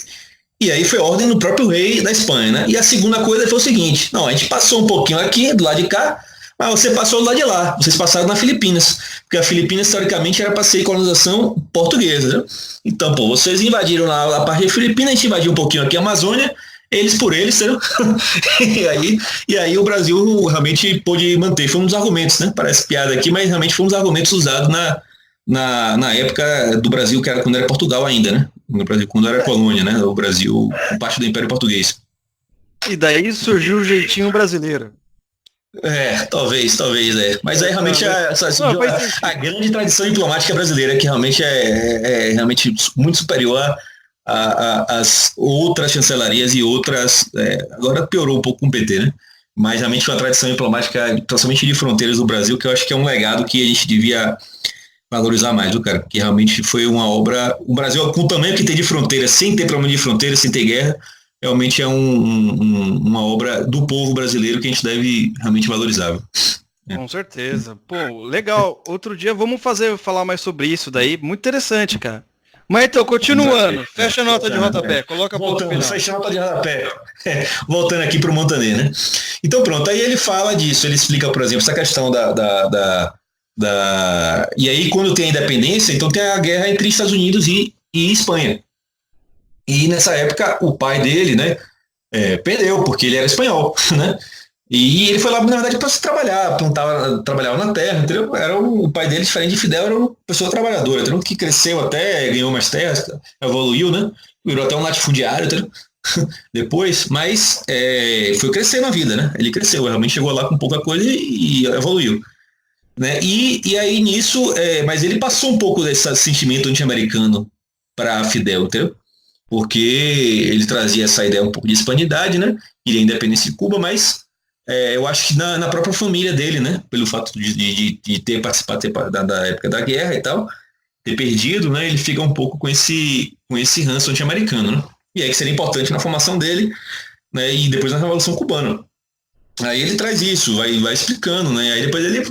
aí foi ordem do próprio rei da Espanha, né, e a segunda coisa foi o seguinte, não, a gente passou um pouquinho aqui, do lado de cá, mas você passou do lado de lá, vocês passaram na Filipinas, porque a Filipinas, historicamente, era para ser colonização portuguesa, né? Então, vocês invadiram lá a parte da Filipinas, a gente invadiu um pouquinho aqui a Amazônia, eles por eles, entendeu? e aí o Brasil realmente pôde manter, foi um dos argumentos, né? Parece piada aqui, mas realmente foi um dos argumentos usados na época do Brasil, que era quando era Portugal ainda, né? No Brasil, quando era colônia, né? O Brasil, parte do Império Português. E daí surgiu o jeitinho brasileiro. Talvez, mas aí realmente a grande tradição diplomática brasileira, que realmente é realmente muito superior às outras chancelarias e outras, agora piorou um pouco com o PT, né? Mas realmente uma tradição diplomática, principalmente de fronteiras do Brasil, que eu acho que é um legado que a gente devia valorizar mais, cara, que realmente foi uma obra, o Brasil com o tamanho que tem de fronteira, sem ter problema de fronteira, sem ter guerra, realmente é uma obra do povo brasileiro que a gente deve realmente valorizar. Com certeza. Pô, legal. Outro dia vamos falar mais sobre isso daí. Muito interessante, cara. Mas então, continuando. Fecha a nota de rodapé. Coloca ponto final. Fecha a nota de rodapé. Voltando aqui para o Montaner, né? Então pronto, aí ele fala disso. Ele explica, por exemplo, essa questão E aí quando tem a independência, então tem a guerra entre Estados Unidos e Espanha. E nessa época o pai dele, né, perdeu, porque ele era espanhol, né? E ele foi lá, na verdade, para se trabalhar, trabalhava na terra, entendeu? O pai dele, diferente de Fidel, era uma pessoa trabalhadora, entendeu? Que cresceu até, ganhou mais terras, evoluiu, né? Virou até um latifundiário, entendeu? Depois, mas foi crescer na vida, né? Ele cresceu, realmente chegou lá com pouca coisa e evoluiu. Né? E aí nisso, mas ele passou um pouco desse sentimento anti-americano para Fidel, entendeu? Porque ele trazia essa ideia um pouco de hispanidade, né? Queria a independência de Cuba, mas eu acho que na própria família dele, né? Pelo fato de ter participado da época da guerra e tal, ter perdido, né? Ele fica um pouco com esse ranço anti-americano, né? E aí que seria importante na formação dele, né? E depois na Revolução Cubana. Aí ele traz isso, vai explicando, né? Aí depois ele,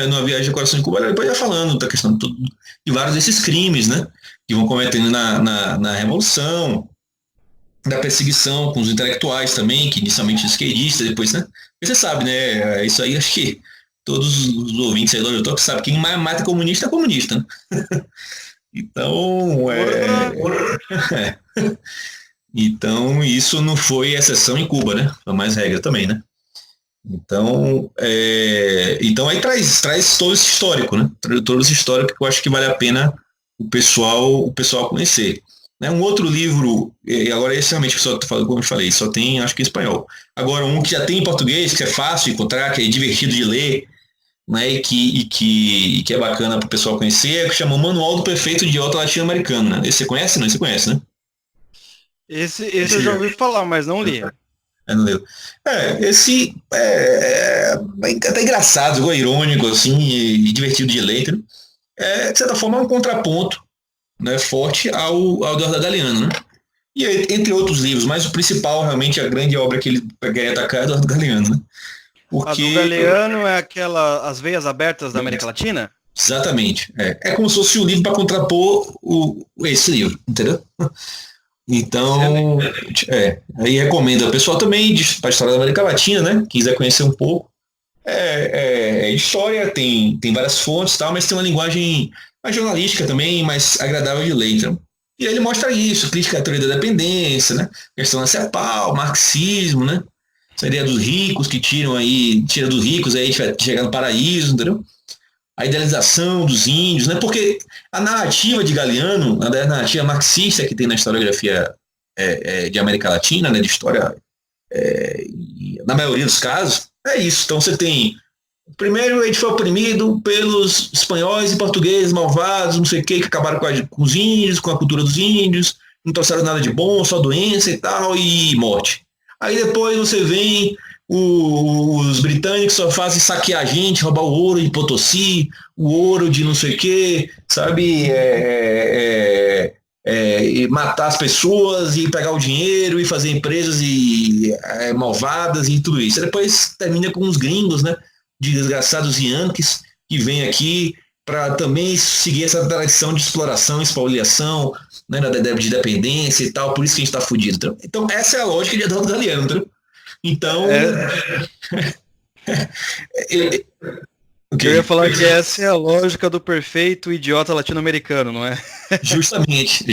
na viagem de coração de Cuba, depois vai falando da questão de vários desses crimes, né? Que vão cometendo na Revolução, da perseguição com os intelectuais também, que inicialmente esquerdistas, depois, né? E você sabe, né? Isso aí acho que todos os ouvintes aí do YouTube sabem que quem mais mata comunista é comunista, né? Então, então isso não foi exceção em Cuba, né? Foi mais regra também, né? Então aí traz todo esse histórico, né? Todo esse histórico que eu acho que vale a pena o pessoal conhecer. Né? Um outro livro, e agora esse realmente, como eu falei, só tem, acho que em espanhol. Agora, um que já tem em português, que é fácil de encontrar, que é divertido de ler, né? e que é bacana para o pessoal conhecer, que chama o Manual do Perfeito Idiota Latino-Americano. Né? Esse você conhece? Não? Você conhece, né? Esse eu já ouvi falar, mas não li. Não leu. Esse é até engraçado, irônico, assim, e divertido de ler, né? De certa forma, é um contraponto, né, forte ao Eduardo Galeano, né? E entre outros livros, mas o principal, realmente, a grande obra que ele quer atacar é Eduardo Galeano, né? A do Galeano é aquela As Veias Abertas da América Latina? Exatamente. É como se fosse um livro para contrapor esse livro, entendeu? Então, aí recomendo. O pessoal também, para a história da América Latina, né? Quiser conhecer um pouco. História, tem várias fontes, tal, mas tem uma linguagem mais jornalística também, mais agradável de ler. Então. E aí ele mostra isso, crítica à teoria da dependência, né? Questão da CEPAL, marxismo, né? Essa ideia dos ricos que tira dos ricos, aí a gente vai chegar no paraíso, entendeu? A idealização dos índios, né? Porque a narrativa de Galeano, a narrativa marxista que tem na historiografia de América Latina, né? De história, na maioria dos casos, é isso. Então você tem, primeiro ele foi oprimido pelos espanhóis e portugueses malvados, não sei o que acabaram com os índios, com a cultura dos índios, não trouxeram nada de bom, só doença e tal, e morte. Aí depois você vem os britânicos só fazem saquear a gente, roubar o ouro de Potosí, o ouro de não sei o que, sabe, e matar as pessoas e pegar o dinheiro e fazer empresas malvadas e tudo isso. E depois termina com os gringos, né, de desgraçados yankees que vêm aqui para também seguir essa tradição de exploração, expoliação, né, de dependência e tal, por isso que a gente está fudido. Então essa é a lógica de Eduardo Galeano, entendeu? Então. Eu ia falar que essa é a lógica do perfeito idiota latino-americano, não é? Justamente.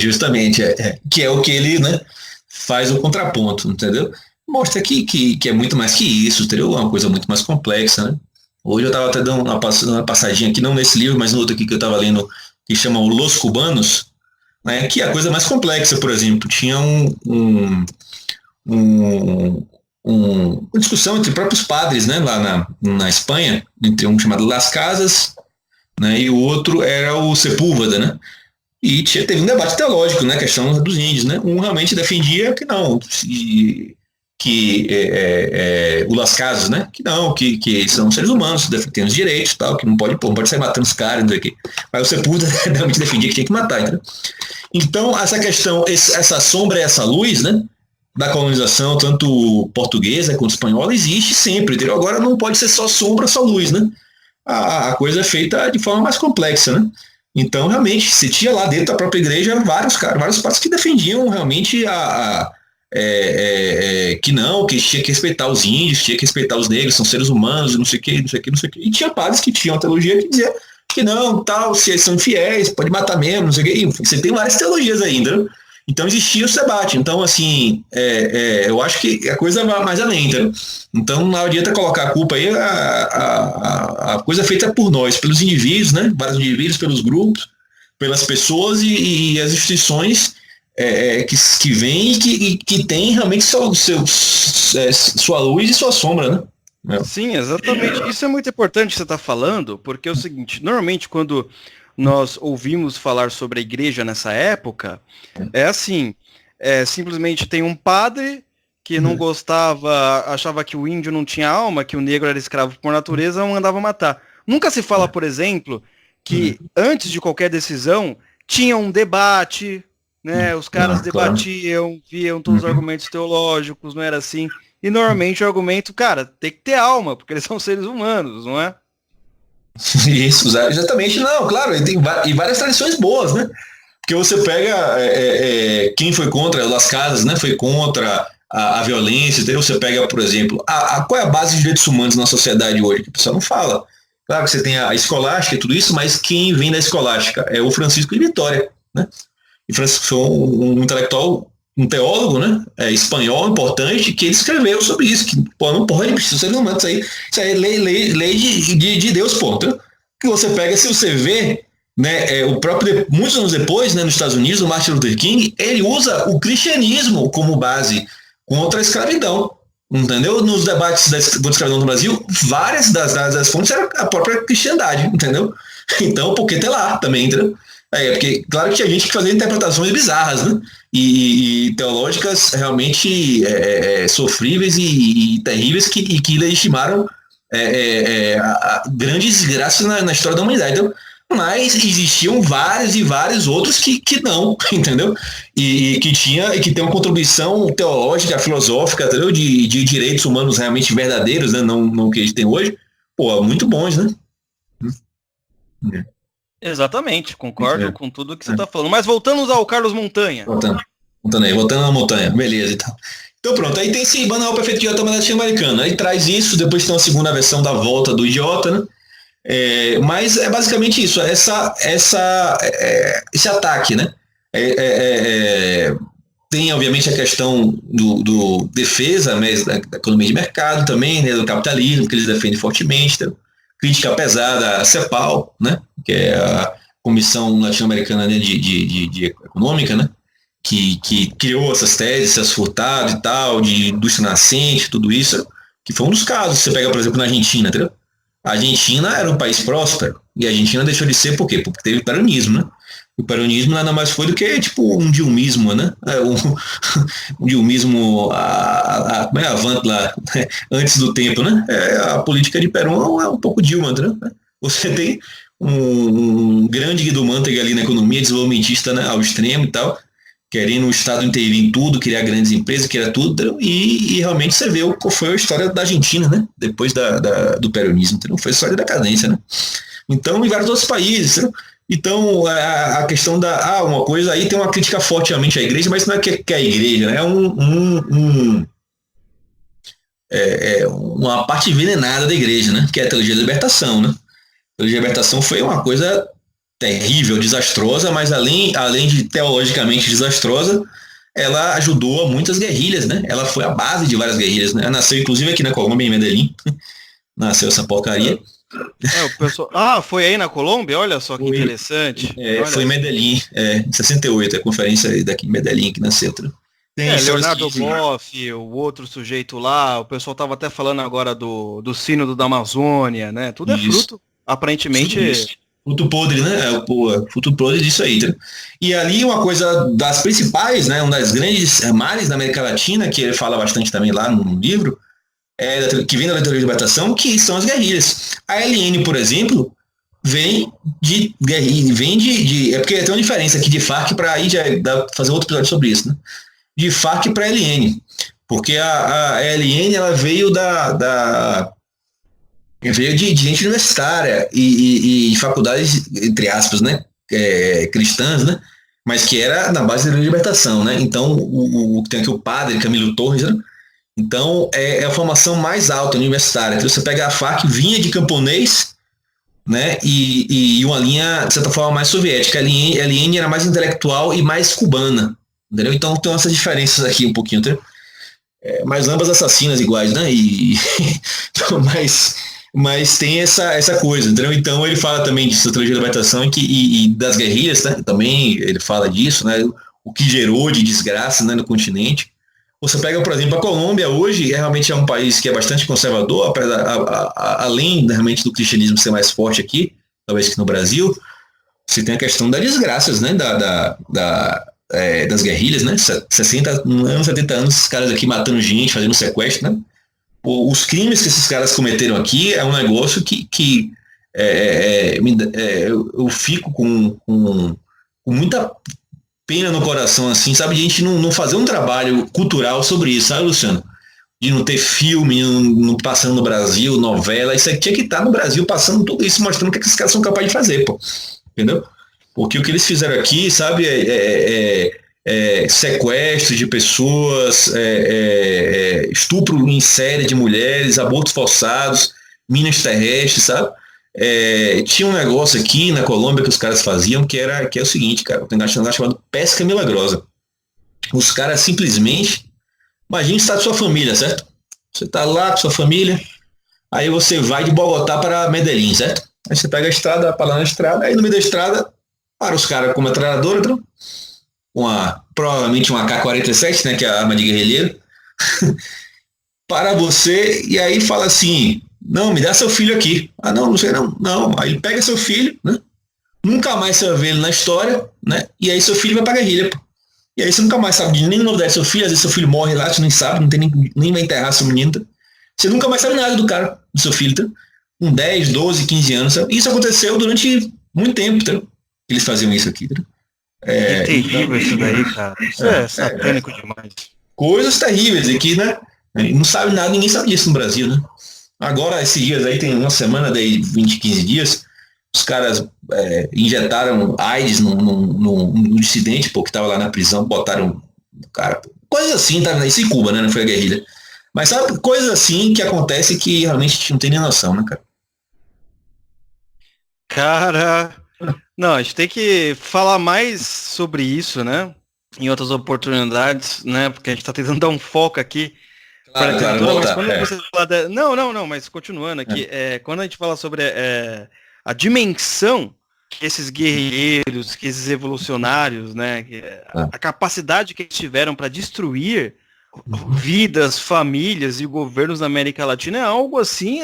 Que é o que ele, né, faz o contraponto, entendeu? Mostra que é muito mais que isso, entendeu? É uma coisa muito mais complexa, né? Hoje eu estava até dando uma passadinha aqui, não nesse livro, mas no outro aqui que eu estava lendo, que chama o Los Cubanos, né, que é a coisa mais complexa, por exemplo. Tinha uma discussão entre próprios padres, né, lá na Espanha, entre um chamado Las Casas, né, e o outro era o Sepúlveda, né, e teve um debate teológico, né, questão dos índios, né, um realmente defendia que não, o Las Casas, né, que não, que são seres humanos, têm os direitos, tal, que não pode sair matando os caras, aqui. Mas o Sepúlveda realmente defendia que tinha que matar, entendeu? Então essa questão, essa sombra e essa luz, né, da colonização, tanto portuguesa quanto espanhola, existe sempre, entendeu? Agora não pode ser só sombra, só luz, né? A coisa é feita de forma mais complexa, né? Então, realmente, se tinha lá dentro da própria igreja vários padres que defendiam realmente que tinha que respeitar os índios, tinha que respeitar os negros, são seres humanos, não sei o que. E tinha padres que tinham a teologia que dizia que não, tal, se eles são infiéis, pode matar mesmo, não sei o que. Você tem várias teologias ainda, né? Então existia esse debate. Então, assim, eu acho que a coisa vai mais além, entendeu? Então não adianta colocar a culpa aí, a coisa é feita por nós, pelos indivíduos, né? Vários indivíduos, pelos grupos, pelas pessoas e as instituições que vêm e que têm realmente sua luz e sua sombra, né? Sim, exatamente. Isso é muito importante que você está falando, porque é o seguinte, normalmente quando nós ouvimos falar sobre a igreja nessa época, simplesmente tem um padre que não gostava, achava que o índio não tinha alma, que o negro era escravo por natureza, mandava matar. Nunca se fala, por exemplo, que antes de qualquer decisão tinha um debate, né? Os caras debatiam, viam todos os argumentos teológicos, não era assim. E normalmente o argumento, cara, tem que ter alma, porque eles são seres humanos, não é? Isso, exatamente, não, claro, e várias tradições boas, né? Porque você pega quem foi contra Las Casas, né? Foi contra a violência, entendeu? Você pega, por exemplo, qual é a base de direitos humanos na sociedade hoje? Que o pessoal não fala. Claro que você tem a escolástica e tudo isso, mas quem vem da escolástica é o Francisco de Vitória, né? E Francisco foi um intelectual, um teólogo, né, espanhol importante, que ele escreveu sobre isso, que não pode, precisa ser humano, isso aí é lei de Deus, ponto. Que você pega, se você vê, né, muitos anos depois, né, nos Estados Unidos, o Martin Luther King, ele usa o cristianismo como base contra a escravidão, entendeu? Nos debates da escravidão no Brasil, várias das fontes eram a própria cristandade, entendeu? Então, porque tem lá também, entendeu? Porque, claro que tinha gente que fazia interpretações bizarras, né? E teológicas realmente sofríveis e terríveis que legitimaram grandes desgraças na história da humanidade. Então, mas existiam vários e vários outros que não, entendeu? E que tem uma contribuição teológica, filosófica, entendeu? De direitos humanos realmente verdadeiros, né? Não que a gente tem hoje, pô, muito bons, né? Exatamente, concordo com tudo que você está falando. Mas voltamos ao Carlos Montanha. Voltando na montanha, beleza e tal. Então pronto, aí tem esse Banal Perfeito Idiota latino-americano. Aí traz isso, depois tem uma segunda versão da Volta do Idiota, né? Mas é basicamente isso, esse ataque, né? Tem obviamente a questão do defesa, né, da economia de mercado também, né, do capitalismo, que eles defendem fortemente, tá? Crítica pesada à CEPAL, né, que é a Comissão Latino-Americana, né, de Econômica, né, que criou essas teses, essas Furtado e tal, de indústria nascente, tudo isso, que foi um dos casos. Você pega, por exemplo, na Argentina, entendeu? A Argentina era um país próspero, e a Argentina deixou de ser por quê? Porque teve peronismo, né? O peronismo nada mais foi do que tipo um dilmismo, né? Um dilmismo como é Avant lá, antes do tempo, né? A política de Perón é um pouco Dilma, né? Você tem um grande Guido Mantega ali na economia, desenvolvimentista, né, ao extremo e tal, querendo o Estado intervir em tudo, criar grandes empresas, criar tudo, e realmente você vê qual foi a história da Argentina, né? Depois do peronismo, então foi a história da decadência, né? Então, em vários outros países, né? Então, a questão uma coisa aí tem uma crítica forte realmente à igreja, mas não é que é a igreja, né? Uma parte envenenada da igreja, né? Que é a teologia da libertação, né? A teologia da libertação foi uma coisa terrível, desastrosa, mas além de teologicamente desastrosa, ela ajudou a muitas guerrilhas, né? Ela foi a base de várias guerrilhas, né? Ela nasceu inclusive aqui na Colômbia, em Medellín. Nasceu essa porcaria. O pessoal... foi aí na Colômbia? Olha só que interessante. Foi em Medellín, em 68, a conferência daqui em Medellín que nasceu. Leonardo Boff, o outro sujeito lá, o pessoal estava até falando agora do sínodo da Amazônia, né? Tudo isso. É fruto, aparentemente... Fruto podre, né? Fruto podre disso aí. Tá? E ali uma coisa das principais, né? Uma das grandes males da América Latina, que ele fala bastante também lá no livro, que vem da teologia de libertação, que são as guerrilhas. A LN, por exemplo, vem de guerrilha, porque tem uma diferença aqui de FARC para aí já dá pra fazer outro episódio sobre isso, né? De FARC para LN. Porque a LN ela veio veio de gente universitária e faculdades, entre aspas, né? Cristãs, né? Mas que era na base da libertação, né? Então, tem aqui o padre Camilo Torres, né? Então, é a formação mais alta universitária. Então, você pega a FARC, vinha de camponês, né? E uma linha, de certa forma, mais soviética. A LN era mais intelectual e mais cubana, entendeu? Então, tem essas diferenças aqui um pouquinho, entendeu? Mas ambas assassinas iguais, né? Mas tem essa coisa, entendeu? Então, ele fala também disso, da teologia da libertação e das guerrilhas, né? Também ele fala disso, né? O que gerou de desgraça, né, no continente. Você pega, por exemplo, a Colômbia hoje, realmente é um país que é bastante conservador, além realmente do cristianismo ser mais forte aqui, talvez que no Brasil, você tem a questão das desgraças, né, das guerrilhas, né, 70 anos, esses caras aqui matando gente, fazendo sequestro, né, os crimes que esses caras cometeram aqui é um negócio que eu fico com muita pena no coração, assim, sabe, de a gente não fazer um trabalho cultural sobre isso, sabe, Luciano? De não ter filme, não passando no Brasil, novela, isso aqui tinha que estar no Brasil passando tudo isso, mostrando o que esses caras são capazes de fazer, pô, entendeu? Porque o que eles fizeram aqui, sabe, sequestro de pessoas, estupro em série de mulheres, abortos forçados, minas terrestres, sabe? Tinha um negócio aqui na Colômbia que os caras faziam que é o seguinte, cara, tem um negócio chamado pesca milagrosa. Os caras simplesmente, imagine estar com sua família, certo? Você tá lá com sua família, aí você vai de Bogotá para Medellín, certo? Aí você pega a estrada, para lá na estrada, aí no meio da estrada, para os caras com uma metralhadora, provavelmente uma AK-47, né, que é a arma de guerrilheiro, para você, e aí fala assim: não, me dá seu filho aqui. Ah, não sei não. Não. Aí ele pega seu filho, né? nunca mais você vai ver ele na história, né? E aí seu filho vai pra guerrilha, pô. E aí você nunca mais sabe de nenhuma novidade do seu filho, às vezes seu filho morre lá, você nem sabe, não tem nem vai enterrar seu menino, tá? Você nunca mais sabe nada do cara, do seu filho, tá? Com 10, 12, 15 anos, sabe? Isso aconteceu durante muito tempo, tá? Eles faziam isso aqui, tá? Que terrível isso daí, cara. Isso é satânico demais. Coisas terríveis aqui, né? Não sabe nada, ninguém sabe disso no Brasil, né? Agora, esses dias aí, tem uma semana, daí 20, 15 dias, os caras injetaram AIDS num dissidente, pô, que tava lá na prisão, botaram o cara. Coisas assim, tá? Isso em Cuba, né? Não foi a guerrilha. Mas sabe, coisas assim que acontece que realmente a gente não tem nem noção, né, cara? Cara, não, a gente tem que falar mais sobre isso, né? Em outras oportunidades, né? Porque a gente tá tentando dar um foco aqui para a Claro, literatura, mas voltar. quando você fala não, mas continuando aqui, quando a gente fala sobre a dimensão que esses guerreiros, que esses evolucionários, né? A capacidade que eles tiveram para destruir vidas, famílias e governos na América Latina é algo assim,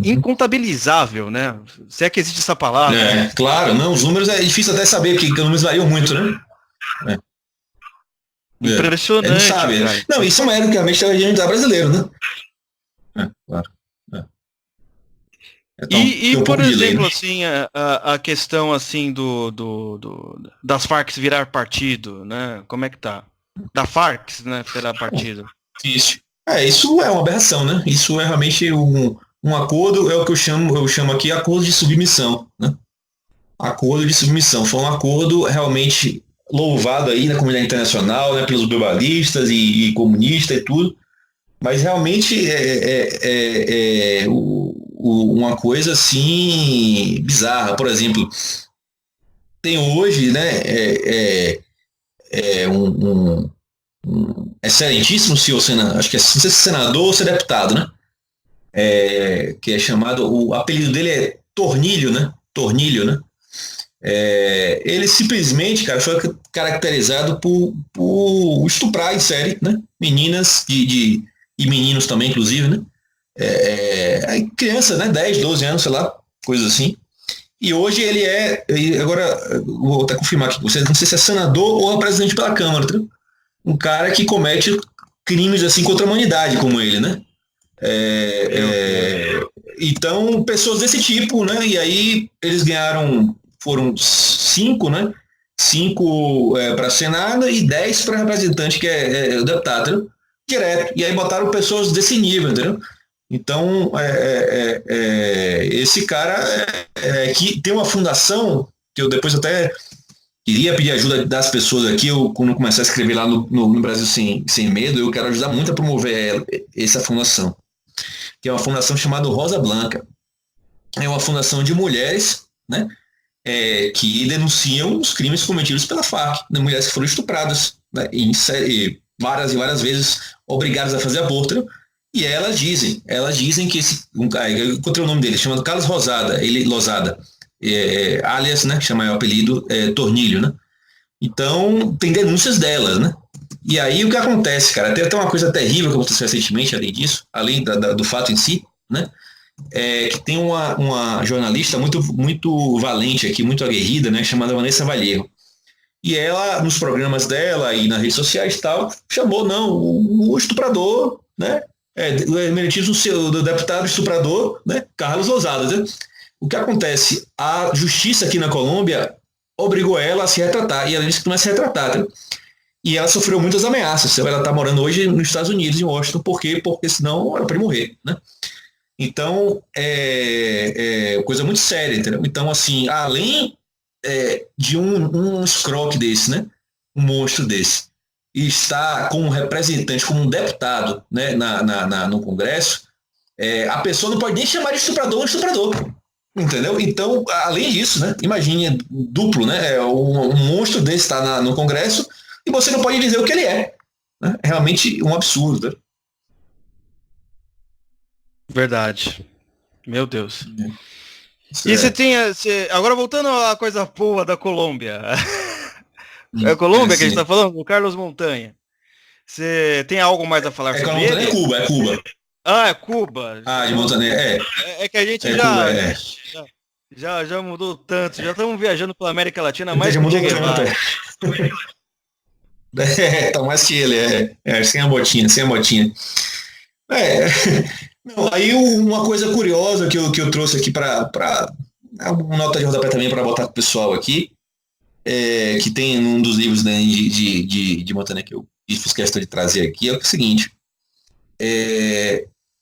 incontabilizável, né? Se é que existe essa palavra. Claro, não, os números é difícil até saber, porque os números variam muito, né? Impressionante, não sabe. cara. Não, isso é realmente a gente tá brasileiro, né? Claro. E um por pouco de lei, exemplo, né? assim, a questão assim das Farc virar partido, né? Como é que tá? Da Farc, né, virar partido. Isso. Isso é uma aberração, né? Isso é realmente um acordo, é o que eu chamo aqui acordo de submissão, né? Acordo de submissão. Foi um acordo realmente louvado aí na comunidade internacional, né, pelos globalistas e comunistas e tudo, mas realmente uma coisa assim bizarra. Por exemplo, tem hoje, né, um excelentíssimo senhor, acho que não sei se é senador ou se é deputado, né? Que é chamado, o apelido dele é Tornilho, né? Tornilho, né? Ele simplesmente, cara, foi caracterizado por estuprar em série, né? Meninas e meninos também, inclusive, né? Criança, né? 10, 12 anos, sei lá, coisa assim. E hoje agora, vou até confirmar aqui, não sei se é senador ou é presidente pela Câmara, tá? Um cara que comete crimes assim contra a humanidade, como ele, né? Então, pessoas desse tipo, né? E aí eles foram 5, né? 5 para Senado e 10 para representante, que é o deputado, direto. E aí botaram pessoas desse nível, entendeu? Então, esse cara que tem uma fundação, que eu depois até queria pedir ajuda das pessoas aqui, quando começar a escrever lá no Brasil Sem Medo, eu quero ajudar muito a promover essa fundação, que é uma fundação chamada Rosa Blanca. É uma fundação de mulheres, né, que denunciam os crimes cometidos pela Farc, né, mulheres que foram estupradas, né, várias e várias vezes obrigadas a fazer aborto, né, e elas dizem que eu encontrei o nome dele, chamado Carlos Lozada, alias, né, que chama o apelido Tornilho, né? Então, tem denúncias delas, né? E aí o que acontece, cara? Tem até uma coisa terrível que aconteceu recentemente, além disso, além do fato em si, né? Que tem uma jornalista muito, muito valente aqui, muito aguerrida, né? Chamada Vanessa Vallejo. E ela, nos programas dela e nas redes sociais e tal, chamou, o estuprador, né? O emeritismo do deputado estuprador, né? Carlos Lozada, né? O que acontece? A justiça aqui na Colômbia obrigou ela a se retratar, e ela disse que não vai se retratar, né? E ela sofreu muitas ameaças. Ela está morando hoje nos Estados Unidos, em Washington, porque senão ela pode morrer, né? Então, coisa muito séria, entendeu? Então, assim, além de um escroque desse, né? Um monstro desse, e estar como representante, como um deputado, né? No Congresso, a pessoa não pode nem chamar de estuprador ou estuprador. Entendeu? Então, além disso, né? Imagine duplo, né? Um monstro desse está no Congresso e você não pode dizer o que ele é. Né? É realmente um absurdo. Né? Verdade. Meu Deus. E você tem. Agora voltando à coisa boa da Colômbia. É a Colômbia que a gente está falando, o Carlos Montanha. Você tem algo mais a falar sobre ele? É Cuba. Ah, é Cuba. De Montaner, É que a gente já... Já mudou tanto, já estamos viajando pela América Latina mais Já que o mudou Che tanto, Guevara. tá mais que ele, sem a botinha, sem a botinha. É, não, aí uma coisa curiosa que eu trouxe aqui para uma nota de rodapé também para botar pro pessoal aqui, que tem num dos livros, né, de Montaner que eu fiz questão de trazer aqui, é o seguinte,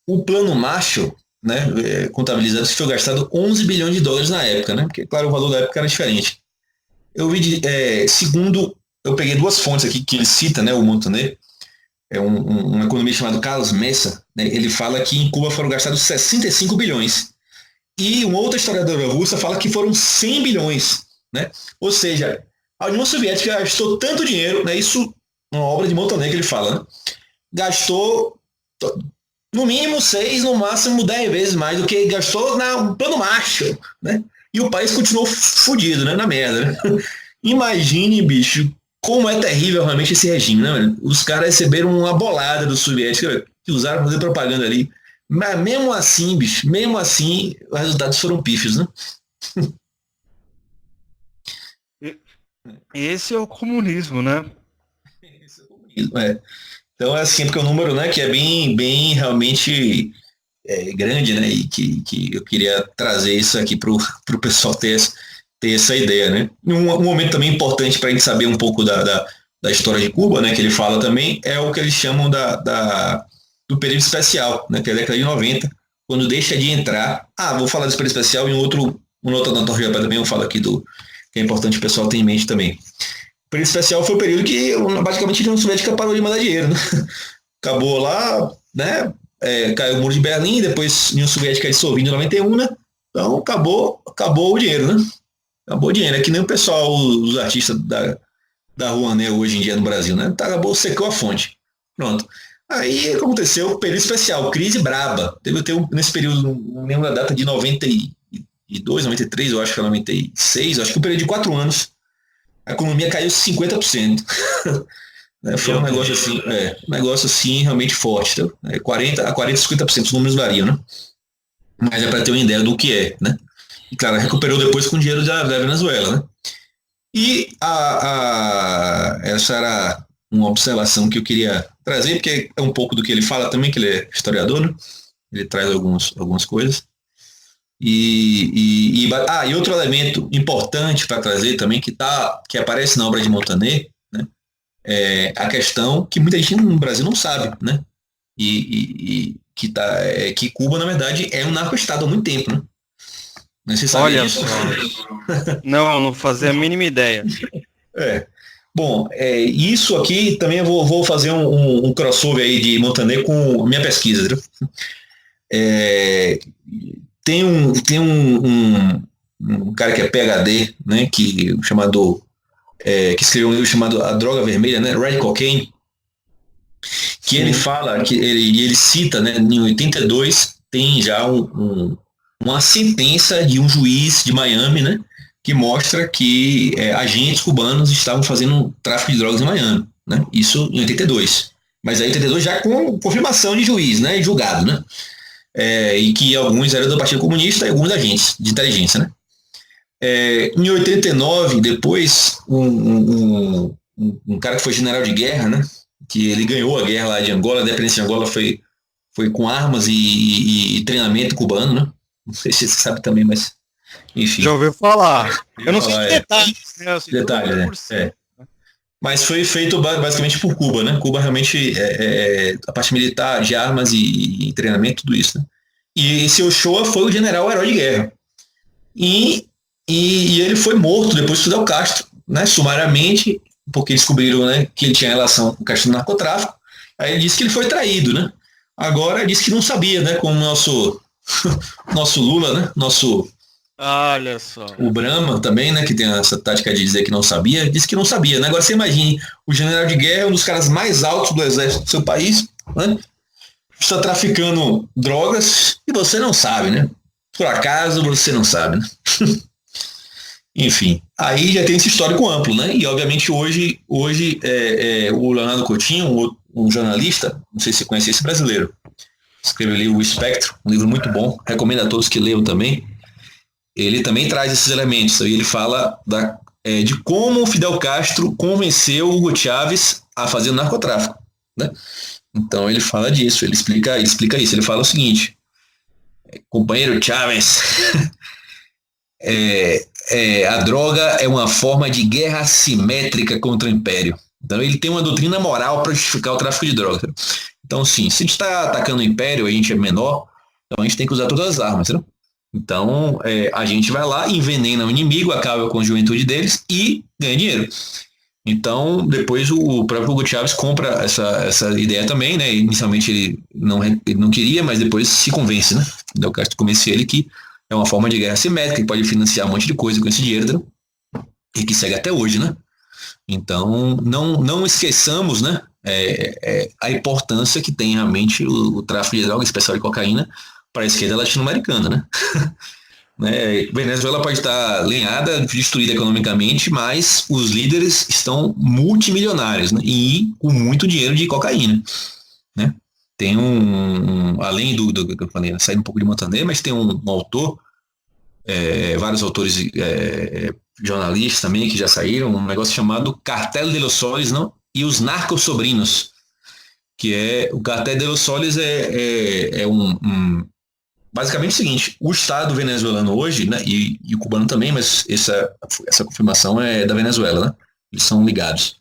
o plano Marshall, né, contabilizado, foi gastado 11 bilhões de dólares na época, né, porque, claro, o valor da época era diferente. Eu vi, segundo, eu peguei duas fontes aqui que ele cita, né, o Montaner, um economista chamado Carlos Mesa, né, ele fala que em Cuba foram gastados 65 bilhões. E uma outra historiadora russa fala que foram 100 bilhões. Né? Ou seja, a União Soviética gastou tanto dinheiro, né, isso uma obra de Montaner que ele fala, né, gastou no mínimo 6, no máximo 10 vezes mais do que gastou no plano Marshall. Né? E o país continuou fudido, né, na merda. Né? Imagine, bicho, como é terrível realmente esse regime, né? Os caras receberam uma bolada do soviético que usaram para fazer propaganda ali. Mas mesmo assim, bicho, mesmo assim, os resultados foram pífios, né? Esse é o comunismo, né? Esse é o comunismo, Então é assim, porque o número, né, que é bem realmente grande, né? E que eu queria trazer isso aqui para o pessoal ter essa ideia, né? Um momento também importante para a gente saber um pouco da história de Cuba, né? Que ele fala também, é o que eles chamam do período especial, né? Que é a década de 90, quando deixa de entrar. Vou falar desse período especial em uma outra notória também, eu falo aqui que é importante o pessoal ter em mente também. O período especial foi o período que basicamente a União Soviética parou de mandar dinheiro, né? Acabou lá, né? Caiu o muro de Berlim, depois a União Soviética dissolvida em 91, né? Então acabou o dinheiro, né? Acabou o dinheiro. É que nem o pessoal, os artistas da Rouanet hoje em dia no Brasil, né? Acabou, secou a fonte. Pronto. Aí aconteceu o período especial, crise braba. Nesse período, não lembro a data, de 92, 93, eu acho que é 96, eu acho que o período de 4 anos, a economia caiu 50%. Foi um negócio assim realmente forte. Então, 40 a 50%, os números variam, né? Mas é para ter uma ideia do que é, né? E claro, recuperou depois com o dinheiro da Venezuela, né? E essa era uma observação que eu queria trazer, porque é um pouco do que ele fala também, que ele é historiador, né? Ele traz algumas coisas. E outro elemento importante para trazer também, que aparece na obra de Montaner, né? É a questão que muita gente no Brasil não sabe, né? Que Cuba, na verdade, é um narco-estado há muito tempo, né? Você sabe Olha disso? só. Não fazia a mínima ideia. Bom, isso aqui também eu vou fazer um crossover aí de Montaner com a minha pesquisa. Viu? Tem um cara que é PhD, né, que escreveu um livro chamado A Droga Vermelha, né, Red Cocaine, que ele fala, ele cita, né, em 82 tem já uma sentença de um juiz de Miami, né, que mostra que agentes cubanos estavam fazendo tráfico de drogas em Miami, né, isso em 82. Mas aí 82 já com confirmação de juiz, né, julgado, né, e que alguns eram do Partido Comunista e alguns agentes de inteligência, né. Em 89, depois, um cara que foi general de guerra, né, que ele ganhou a guerra lá de Angola, a dependência de Angola foi com armas e treinamento cubano, né? Não sei se você sabe também, mas enfim. Já ouviu falar. Eu não sei de detalhes, né? Eu sei detalhes, né? Mas foi feito basicamente por Cuba, né? Cuba realmente a parte militar, de armas e treinamento, tudo isso, né? E esse Ochoa foi o general herói de guerra. E ele foi morto depois de Fidel Castro, né? Sumariamente, porque descobriram, né, que ele tinha relação com o Castro do narcotráfico. Aí ele disse que ele foi traído, né? Agora disse que não sabia, né? Como o nosso Lula, né? Olha só. O Brahma também, né? Que tem essa tática de dizer que não sabia, disse que não sabia, né? Agora você imagine, o general de guerra, um dos caras mais altos do exército do seu país, né? Está traficando drogas e você não sabe, né? Por acaso você não sabe, né? Enfim, aí já tem esse histórico amplo, né? E obviamente hoje o Leonardo Coutinho, um jornalista, não sei se você conhece esse brasileiro, escreveu ali O Espectro, um livro muito bom, recomendo a todos que leiam também. ele também traz esses elementos. Aí ele fala de como o Fidel Castro convenceu o Hugo Chávez a fazer o narcotráfico, né? Então ele fala disso, ele explica isso. Ele fala o seguinte: companheiro Chávez, a droga é uma forma de guerra assimétrica contra o Império. Então ele tem uma doutrina moral para justificar o tráfico de drogas. Então, sim, se a gente está atacando o Império, a gente é menor, então a gente tem que usar todas as armas, né? Então, a gente vai lá, envenena o inimigo, acaba com a juventude deles e ganha dinheiro. Então, depois o próprio Hugo Chávez compra essa ideia também, né? Inicialmente ele não queria, mas depois se convence, né? Fidel Castro convence ele que é uma forma de guerra assimétrica, que pode financiar um monte de coisa com esse dinheiro, né? E que segue até hoje, né? Então, não esqueçamos, né? A importância que tem realmente o tráfico de drogas, especial de cocaína, para a esquerda latino-americana, né? Venezuela pode estar lenhada, destruída economicamente, mas os líderes estão multimilionários, né? E com muito dinheiro de cocaína, né? Tem além do que eu falei, sair um pouco de Montaner, mas tem um autor, vários autores, jornalistas também que já saíram, um negócio chamado Cartel de los Soles, não? E os Narcosobrinos, que o Cartel de los Soles basicamente o seguinte: o Estado venezuelano hoje, né, e o cubano também, mas essa confirmação é da Venezuela, né? Eles são ligados.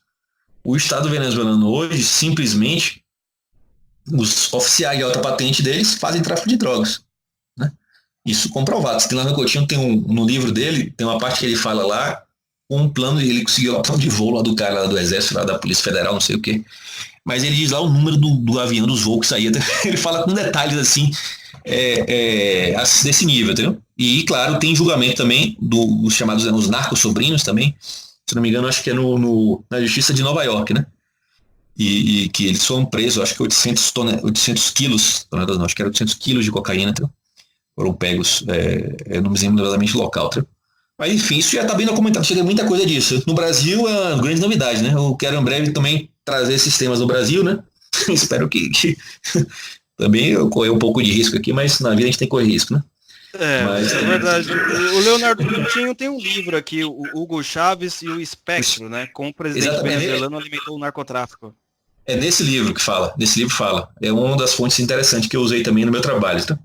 O Estado venezuelano hoje, simplesmente, os oficiais de alta patente deles fazem tráfico de drogas, né? Isso comprovado. Se tem lá no Coutinho, no livro dele, tem uma parte que ele fala lá, um plano, ele conseguiu lá um plano de voo lá do cara lá do Exército, lá da Polícia Federal, não sei o quê. Mas ele diz lá o número do avião, dos voos que saía. Ele fala com detalhes assim, desse nível, entendeu? E, claro, tem julgamento também dos chamados os narcosobrinos também. Se não me engano, acho que é na Justiça de Nova York, né? E que eles foram presos, acho que 800 quilos, não, acho que era 800 quilos de cocaína, entendeu? Foram pegos, eu não me lembro exatamente o local, entendeu? Mas, enfim, isso já está bem documentado, chega muita coisa disso. No Brasil é uma grande novidade, né? Eu quero em breve também trazer esses temas no Brasil, né? Espero que também eu correr um pouco de risco aqui, mas na vida a gente tem que correr risco, né? Mas é verdade. O Leonardo Coutinho tem um livro aqui, o Hugo Chávez e o Espectro, né? Como o presidente venezuelano alimentou o narcotráfico. É nesse livro que fala, É uma das fontes interessantes que eu usei também no meu trabalho, tá?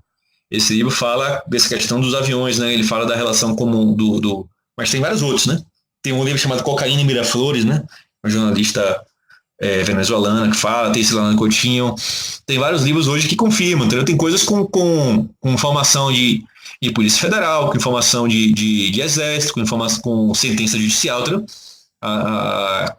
Esse livro fala dessa questão dos aviões, né? Ele fala da relação comum mas tem vários outros, né? Tem um livro chamado Cocaína em Miraflores, né? Uma jornalista venezuelana que fala, tem esse Leonardo Coutinho. Tem vários livros hoje que confirmam, entendeu? Tem coisas com informação de Polícia Federal, com informação de Exército, com sentença judicial, entendeu? A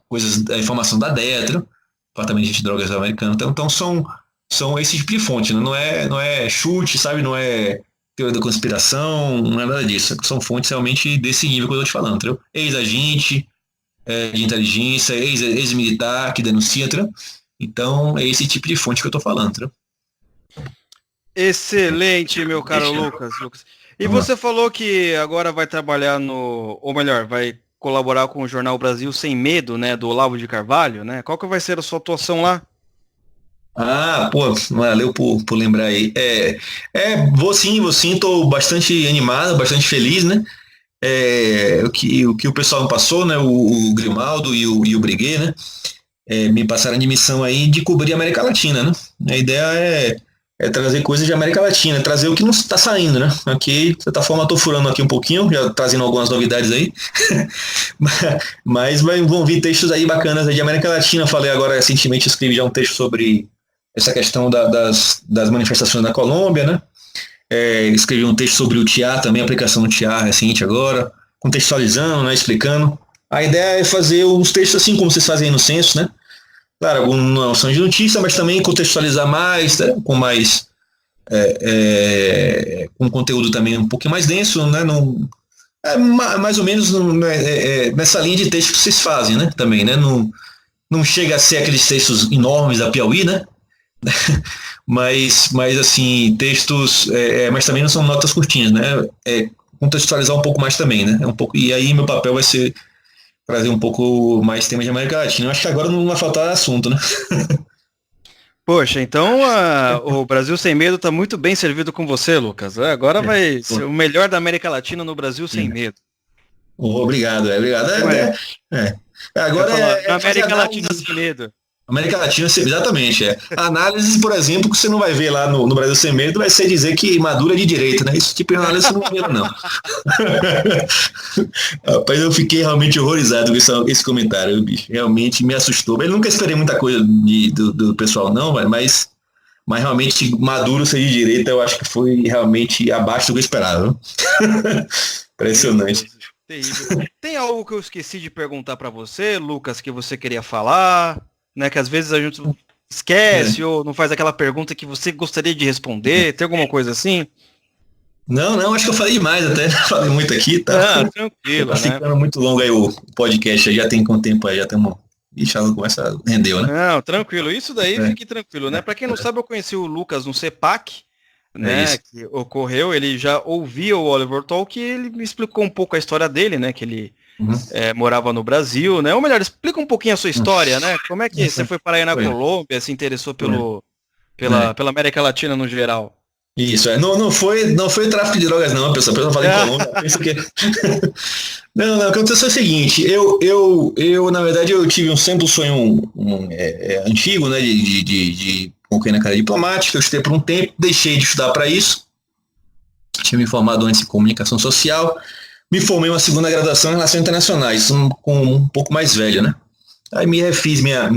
informação da DEA, entendeu? Departamento de Drogas americano. Então são esse tipo de fonte, né? Não é chute, sabe? Não é teoria da conspiração, não é nada disso. São fontes realmente desse nível que eu estou te falando, entendeu? Ex-agente de inteligência, ex-militar que denuncia, entendeu? Então é esse tipo de fonte que eu estou falando, entendeu? Excelente, meu caro Lucas. E você falou que agora vai trabalhar ou melhor, vai colaborar com o Jornal Brasil Sem Medo, né? Do Olavo de Carvalho, né? Qual que vai ser a sua atuação lá? Valeu por lembrar aí. Vou sim, tô bastante animado, bastante feliz, né? O que o pessoal me passou, né? O Grimaldo e o Briguet, né? Me passaram de missão aí de cobrir a América Latina, né? A ideia é trazer coisas de América Latina, trazer o que não está saindo, né? Aqui, de certa forma, estou furando aqui um pouquinho, já trazendo algumas novidades aí, mas vão vir textos aí bacanas aí de América Latina. Falei agora, recentemente, escrevi já um texto sobre essa questão das manifestações na Colômbia, né? Escrevi um texto sobre o TIA também, a aplicação do TIA recente agora, contextualizando, né, explicando. A ideia é fazer os textos assim como vocês fazem aí no Censo, né? Claro, alguma noção de notícia, mas também contextualizar mais, né? Com mais com conteúdo também um pouquinho mais denso, né? Mais ou menos nessa linha de texto que vocês fazem, né? Também, né? Não chega a ser aqueles textos enormes da Piauí, né? mas assim, textos, mas também não são notas curtinhas, né? Contextualizar um pouco mais também, né? E aí meu papel vai ser trazer um pouco mais temas de América Latina. Eu acho que agora não vai faltar assunto, né? Poxa, então o Brasil Sem Medo está muito bem servido com você, Lucas. Agora vai ser o melhor da América Latina no Brasil Sem Medo. Obrigado, obrigado. Agora na América Latina Sem Medo. América Latina, exatamente, A análise, por exemplo, que você não vai ver lá no Brasil Sem Medo, vai ser dizer que Maduro é de direita, né? Esse tipo de análise você não vê lá, não. Rapaz, eu fiquei realmente horrorizado com esse comentário, bicho. Realmente me assustou. Eu nunca esperei muita coisa do pessoal, não, mas realmente Maduro ser de direita, eu acho que foi realmente abaixo do que eu esperava. Impressionante. Terrível. Tem algo que eu esqueci de perguntar para você, Lucas, que você queria falar? Né, que às vezes a gente esquece ou não faz aquela pergunta que você gostaria de responder, tem alguma coisa assim? Não, acho que eu falei demais até, falei muito aqui, tá? Tranquilo, tá ficando muito longo aí o podcast, já tem com tempo aí, já estamos... Ixi, ela começa, rendeu, né? Não, tranquilo, isso daí fique tranquilo, né? Para quem não sabe, eu conheci o Lucas no CEPAC, né, que ocorreu, ele já ouvia o Oliver Talk e ele me explicou um pouco a história dele, né, que ele morava no Brasil, né, ou melhor, explica um pouquinho a sua história, né, como é que você foi parar aí na Colômbia, se interessou pela América Latina no geral? Isso, não foi tráfico de drogas não, pessoal, não fala em Colômbia, pensa que... Não, aconteceu o seguinte, eu na verdade, eu tive sempre um sonho antigo, né, de concluir na carreira diplomática, eu estudei por um tempo, deixei de estudar para isso, tinha me formado antes em comunicação social, me formei uma segunda graduação em relações internacionais, com um pouco mais velho, né? Aí me refiz minha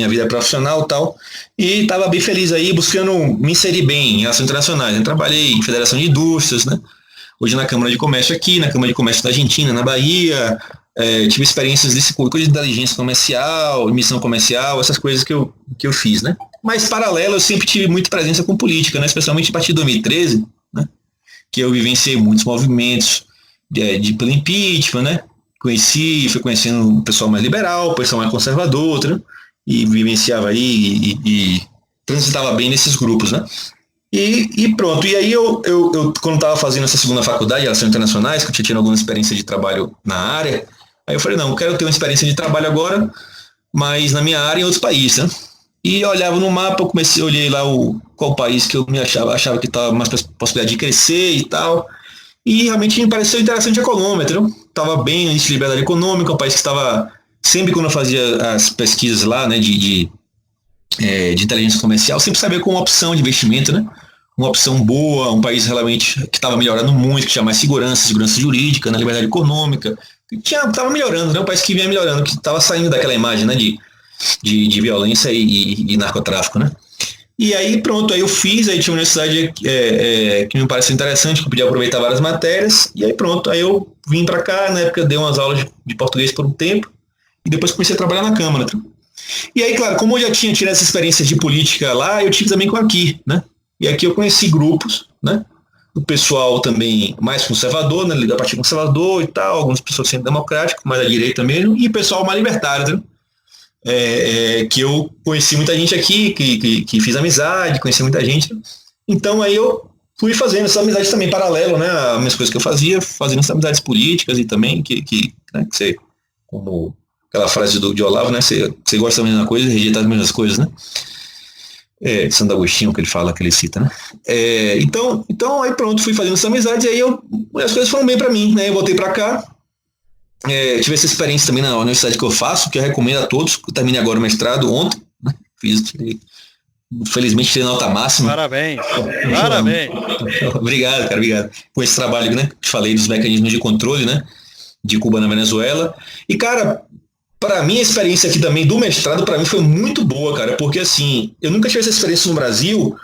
vida profissional e tal, e estava bem feliz aí, buscando me inserir bem em relações internacionais. Eu trabalhei em Federação de Indústrias, né? Hoje na Câmara de Comércio aqui, na Câmara de Comércio da Argentina, na Bahia, tive experiências desse curso de inteligência comercial, emissão comercial, essas coisas que eu fiz, né? Mas paralelo, eu sempre tive muita presença com política, né? Especialmente a partir de 2013, né? Que eu vivenciei muitos movimentos pelo impeachment, né? Fui conhecendo o pessoal mais liberal, o pessoal mais conservador, né? E vivenciava aí e transitava bem nesses grupos, né? E pronto, e aí eu quando estava fazendo essa segunda faculdade, Relações Internacionais, que eu tinha tido alguma experiência de trabalho na área, aí eu falei, não, eu quero ter uma experiência de trabalho agora, mas na minha área em outros países, né? E eu olhava no mapa, olhei lá qual país que eu achava que estava mais possibilidade de crescer e tal, e realmente me pareceu interessante a Colômbia, entendeu? Estava bem no início de liberdade econômica, um país que estava, sempre quando eu fazia as pesquisas lá, né, de inteligência comercial, sempre sabia com uma opção de investimento, né? Uma opção boa, um país realmente que estava melhorando muito, que tinha mais segurança jurídica, na liberdade econômica, estava melhorando, né? Um país que vinha melhorando, que estava saindo daquela imagem, né, de violência e narcotráfico, né? E aí pronto, aí eu fiz, aí tinha uma universidade que me pareceu interessante, que eu podia aproveitar várias matérias, e aí pronto, aí eu vim para cá, na época eu dei umas aulas de português por um tempo, e depois comecei a trabalhar na Câmara. E aí, claro, como eu já tinha tido essa experiência de política lá, eu tive também com aqui, né? E aqui eu conheci grupos, né? Do pessoal também mais conservador, né? Da Partido Conservador e tal, algumas pessoas sendo democráticos, mais à direita mesmo, e pessoal mais libertário, né? Que eu conheci muita gente aqui, que fiz amizade, conheci muita gente. Então aí eu fui fazendo essa amizade também paralelo, né? As minhas coisas que eu fazia, fazendo essas amizades políticas e também que você, como aquela frase de Olavo, né? Você gosta da mesma coisa e rejeita as mesmas coisas, né? Santo Agostinho, que ele fala, que ele cita, né? Então aí pronto, fui fazendo essa amizade e aí as coisas foram bem para mim, né? Eu voltei para cá, tive essa experiência também na universidade que eu faço, que eu recomendo a todos, eu terminei agora o mestrado ontem, né? Felizmente tirei nota máxima. Parabéns. Obrigado, cara, obrigado. Com esse trabalho, né? Que falei dos mecanismos de controle, né? De Cuba na Venezuela. E, cara, para mim a experiência aqui também do mestrado, para mim foi muito boa, cara, porque assim, eu nunca tive essa experiência no Brasil,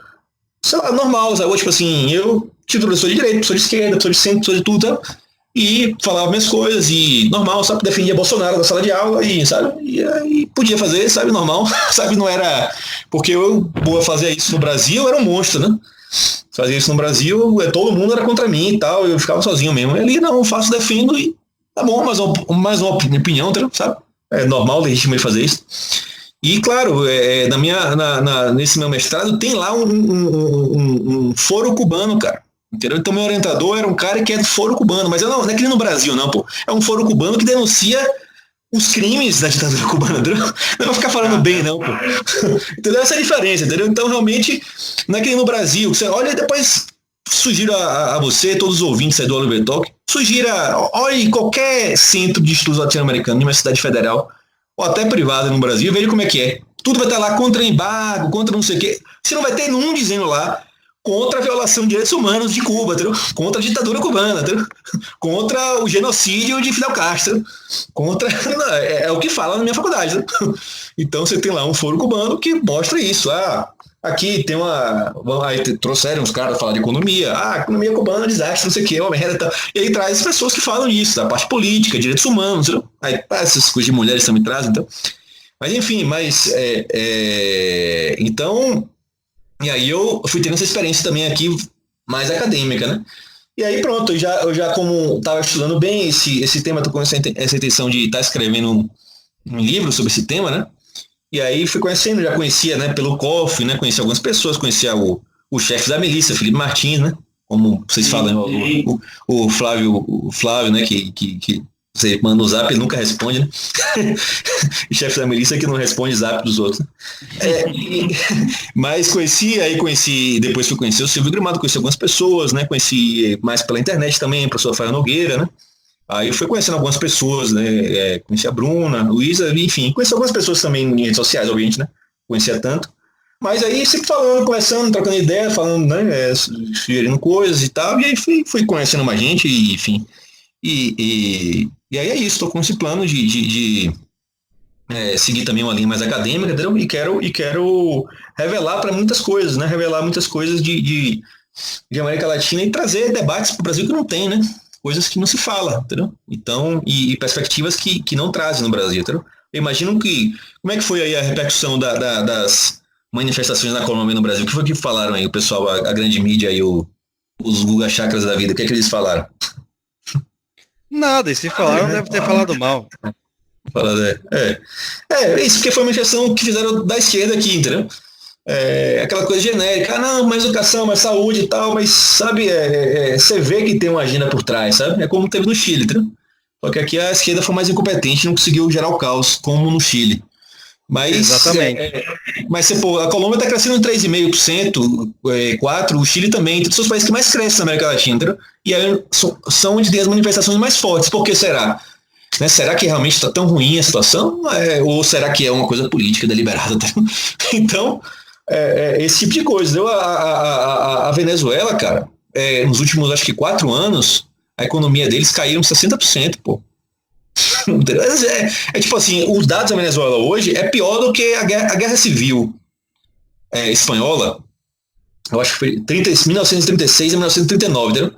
sei lá, normal, sabe? Tipo assim, eu tive professor de direito, professor de esquerda, professor de centro, professor de tudo, tá? E falava minhas coisas, e normal, sabe, defendia Bolsonaro na sala de aula, e, sabe, e podia fazer, sabe, normal, sabe, não era, porque eu fazia isso no Brasil, era um monstro, né, fazia isso no Brasil, todo mundo era contra mim e tal, eu ficava sozinho mesmo, e ali, não, faço, defendo, e tá bom, mais uma opinião, sabe, é normal, legítimo ele fazer isso, e claro, nesse meu mestrado tem lá um foro cubano, cara. Entendeu? Então meu orientador era um cara que é do foro cubano, mas não é que nem no Brasil, não, pô. É um foro cubano que denuncia os crimes da ditadura cubana, entendeu? Não é pra ficar falando bem, não, pô. Entendeu? Essa é a diferença, entendeu? Então, realmente, não é que nem no Brasil, que você olha e depois sugiro a você, todos os ouvintes aí do Oliver Talk, olhe qualquer centro de estudos latino-americano, de uma cidade federal, ou até privada no Brasil, veja como é que é. Tudo vai estar lá contra embargo, contra não sei o quê. Você não vai ter nenhum dizendo lá contra a violação de direitos humanos de Cuba, entendeu? Contra a ditadura cubana, entendeu? Contra o genocídio de Fidel Castro, contra... É o que fala na minha faculdade, né? Então você tem lá um foro cubano que mostra isso. Aqui tem aí trouxeram os caras falar de economia. A economia cubana é um desastre, não sei o que, uma merda e tal. E aí traz pessoas que falam disso, da parte política, direitos humanos, entendeu? Aí essas coisas de mulheres também trazem, então. Mas enfim, então, e aí eu fui tendo essa experiência também aqui mais acadêmica, né? E aí pronto, eu já como estava estudando bem esse tema, tô com essa intenção de estar escrevendo um livro sobre esse tema, né? E aí fui conhecendo, já conhecia, né, pelo COF, né, conhecia algumas pessoas, conhecia o chefe da milícia, Felipe Martins, né? Como vocês falam, o Flávio, né, que você manda o zap, ele nunca responde, né? O chefe da milícia que não responde zap dos outros. Mas depois fui conhecer o Silvio Grimado, conheci algumas pessoas, né? Conheci mais pela internet também, a professora Rafael Nogueira, né? Aí eu fui conhecendo algumas pessoas, né? Conheci a Bruna, a Luísa, enfim, conheci algumas pessoas também em redes sociais, obviamente, né? Conhecia tanto. Mas aí sempre falando, conversando, trocando ideia, falando, né? Sugerindo coisas e tal, e aí fui conhecendo mais gente, e, enfim. E aí é isso, estou com esse plano de seguir também uma linha mais acadêmica, entendeu? E quero revelar para muitas coisas, né? Revelar muitas coisas de América Latina e trazer debates para o Brasil que não tem, né? Coisas que não se fala, entendeu? Então, e perspectivas que não trazem no Brasil, entendeu? Eu imagino como é que foi aí a repercussão das manifestações na Colômbia no Brasil? O que foi que falaram aí, o pessoal, a grande mídia e os Guga Chakras da vida? O que é que eles falaram? Nada, e se falaram, deve ter falado mal. Isso porque foi uma manifestação que fizeram da esquerda aqui, entendeu? Aquela coisa genérica, não, mais educação, mais saúde e tal, mas, sabe, você vê que tem uma agenda por trás, sabe? É como teve no Chile, entendeu? Só que aqui a esquerda foi mais incompetente e não conseguiu gerar o caos, como no Chile. Mas, exatamente. Mas a Colômbia está crescendo em 3,5%, 4%, o Chile também, todos os países que mais crescem na América Latina, entendeu? E aí são onde tem as manifestações mais fortes. Por que será? Né? Será que realmente está tão ruim a situação? Ou será que é uma coisa política deliberada? Então, esse tipo de coisa. Entendeu? A Venezuela, cara, nos últimos, acho que 4 anos, a economia deles caiu 60%, pô. Tipo assim, os dados da Venezuela hoje é pior do que a guerra civil espanhola. Eu acho que foi 1936 a 1939, entendeu?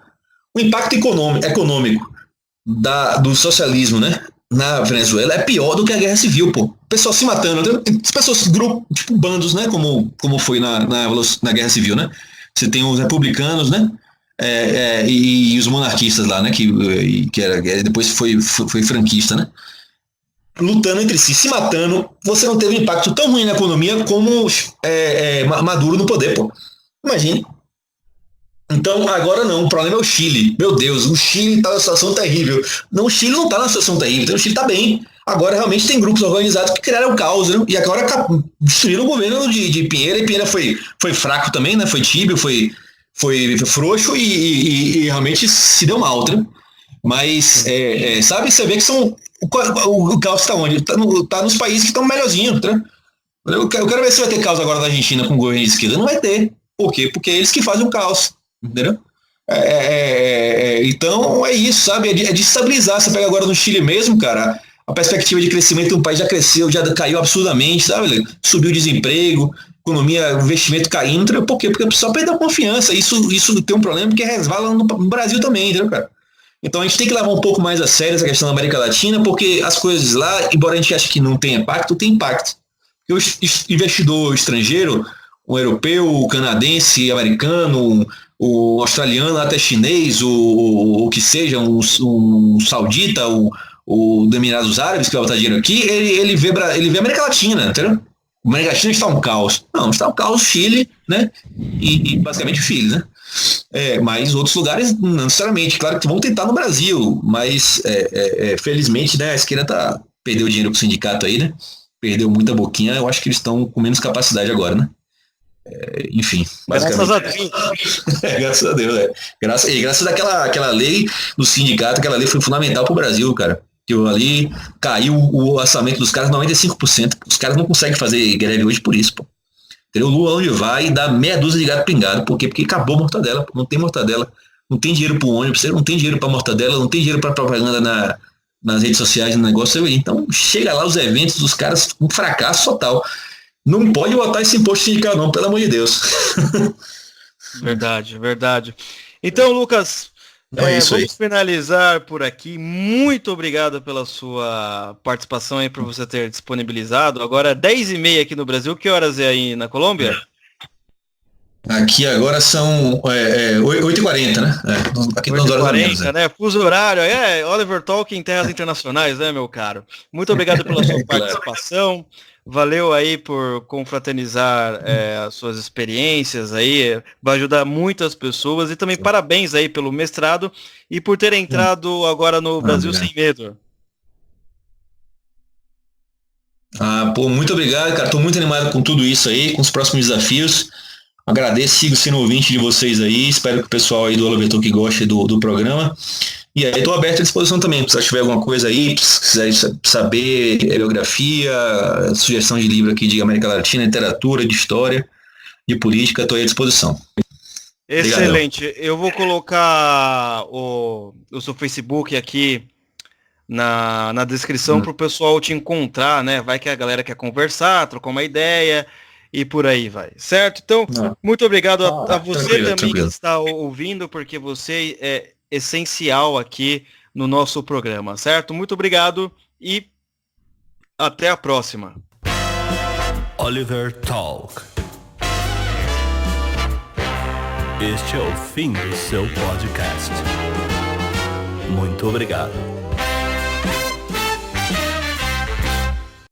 O impacto econômico do socialismo, né, na Venezuela é pior do que a guerra civil, pô. Pessoal se matando, entendeu? As pessoas, tipo bandos, né, como foi na guerra civil, né? Você tem os republicanos, né? E os monarquistas lá, né? Que depois foi franquista, né? Lutando entre si, se matando. Você não teve um impacto tão ruim na economia como Maduro no poder, pô. Imagine. Então, agora não, o problema é o Chile. Meu Deus, o Chile está numa situação terrível. Não, o Chile não está numa situação terrível, então o Chile está bem. Agora, realmente, tem grupos organizados que criaram o caos, né? E agora destruíram o governo de Piñera, e Piñera foi fraco também, né? Foi tíbio, foi frouxo e realmente se deu mal, né? Mas, sabe, você vê que o caos está onde? Tá nos países que estão melhorzinhos, né? Eu quero ver se vai ter caos agora na Argentina com o governo de esquerda. Não vai ter. Por quê? Porque é eles que fazem o caos. Entendeu? Então é isso, sabe? É de estabilizar. Você pega agora no Chile mesmo, cara, a perspectiva de crescimento do país já cresceu, já caiu absurdamente, sabe? Subiu o desemprego, economia, investimento caindo. Por quê? Porque o pessoal perdeu a confiança. Isso tem um problema que resvala no Brasil também, entendeu, cara? Então a gente tem que levar um pouco mais a sério essa questão da América Latina, porque as coisas lá, embora a gente ache que não tem impacto, tem impacto. Porque o investidor estrangeiro, o europeu, o canadense, americano, o australiano, até chinês, o que seja, um saudita, o dos Emirados Árabes, que vai botar dinheiro aqui, ele vê a América Latina, entendeu? A América Latina está um caos. Não, está um caos Chile, né? E basicamente o Chile, né? Mas outros lugares, não necessariamente. Claro que vão tentar no Brasil, mas felizmente, né, a esquerda está perdeu dinheiro pro sindicato aí, né? Perdeu muita boquinha, eu acho que eles estão com menos capacidade agora, né? Enfim, basicamente. Graças a Deus. Graças a Deus, Graças àquela lei do sindicato, aquela lei foi fundamental pro Brasil, cara. Que ali caiu o orçamento dos caras 95%. Os caras não conseguem fazer greve hoje por isso, pô. Entendeu? O Lula onde vai dá meia dúzia de gato pingado. Por quê? Porque acabou a mortadela, pô. Não tem mortadela. Não tem dinheiro pro ônibus, não tem dinheiro pra mortadela, não tem dinheiro pra propaganda nas redes sociais, no negócio. Então chega lá os eventos dos caras, um fracasso total. Não pode botar esse imposto sindical não, pelo amor de Deus. Verdade, verdade. Então, Lucas, vamos finalizar por aqui. Muito obrigado pela sua participação aí, por você ter disponibilizado. Agora 10h30 aqui no Brasil. Que horas é aí na Colômbia? Aqui agora são 8h40, né? Aqui 8h40, né? Fuso horário. Oliver Talk em terras internacionais, né, meu caro? Muito obrigado pela sua participação. Valeu aí por confraternizar as suas experiências aí, vai ajudar muitas pessoas e também parabéns aí pelo mestrado e por ter entrado agora no Brasil Sem Medo. Muito obrigado, cara. Tô muito animado com tudo isso aí, com os próximos desafios. Agradeço, sigo sendo ouvinte de vocês aí, espero que o pessoal aí do Oliver Talk goste do programa. E aí estou aberto à disposição também, se tiver alguma coisa aí, se quiser saber biografia, sugestão de livro aqui de América Latina, literatura, de história, de política, estou aí à disposição. Excelente. Obrigadão. Eu vou colocar o seu Facebook aqui na descrição para o pessoal te encontrar, né? Vai que a galera quer conversar, trocar uma ideia e por aí vai, certo? Então, muito obrigado a você também que está ouvindo, porque você é essencial aqui no nosso programa, certo? Muito obrigado e até a próxima. Oliver Talk. Este é o fim do seu podcast. Muito obrigado.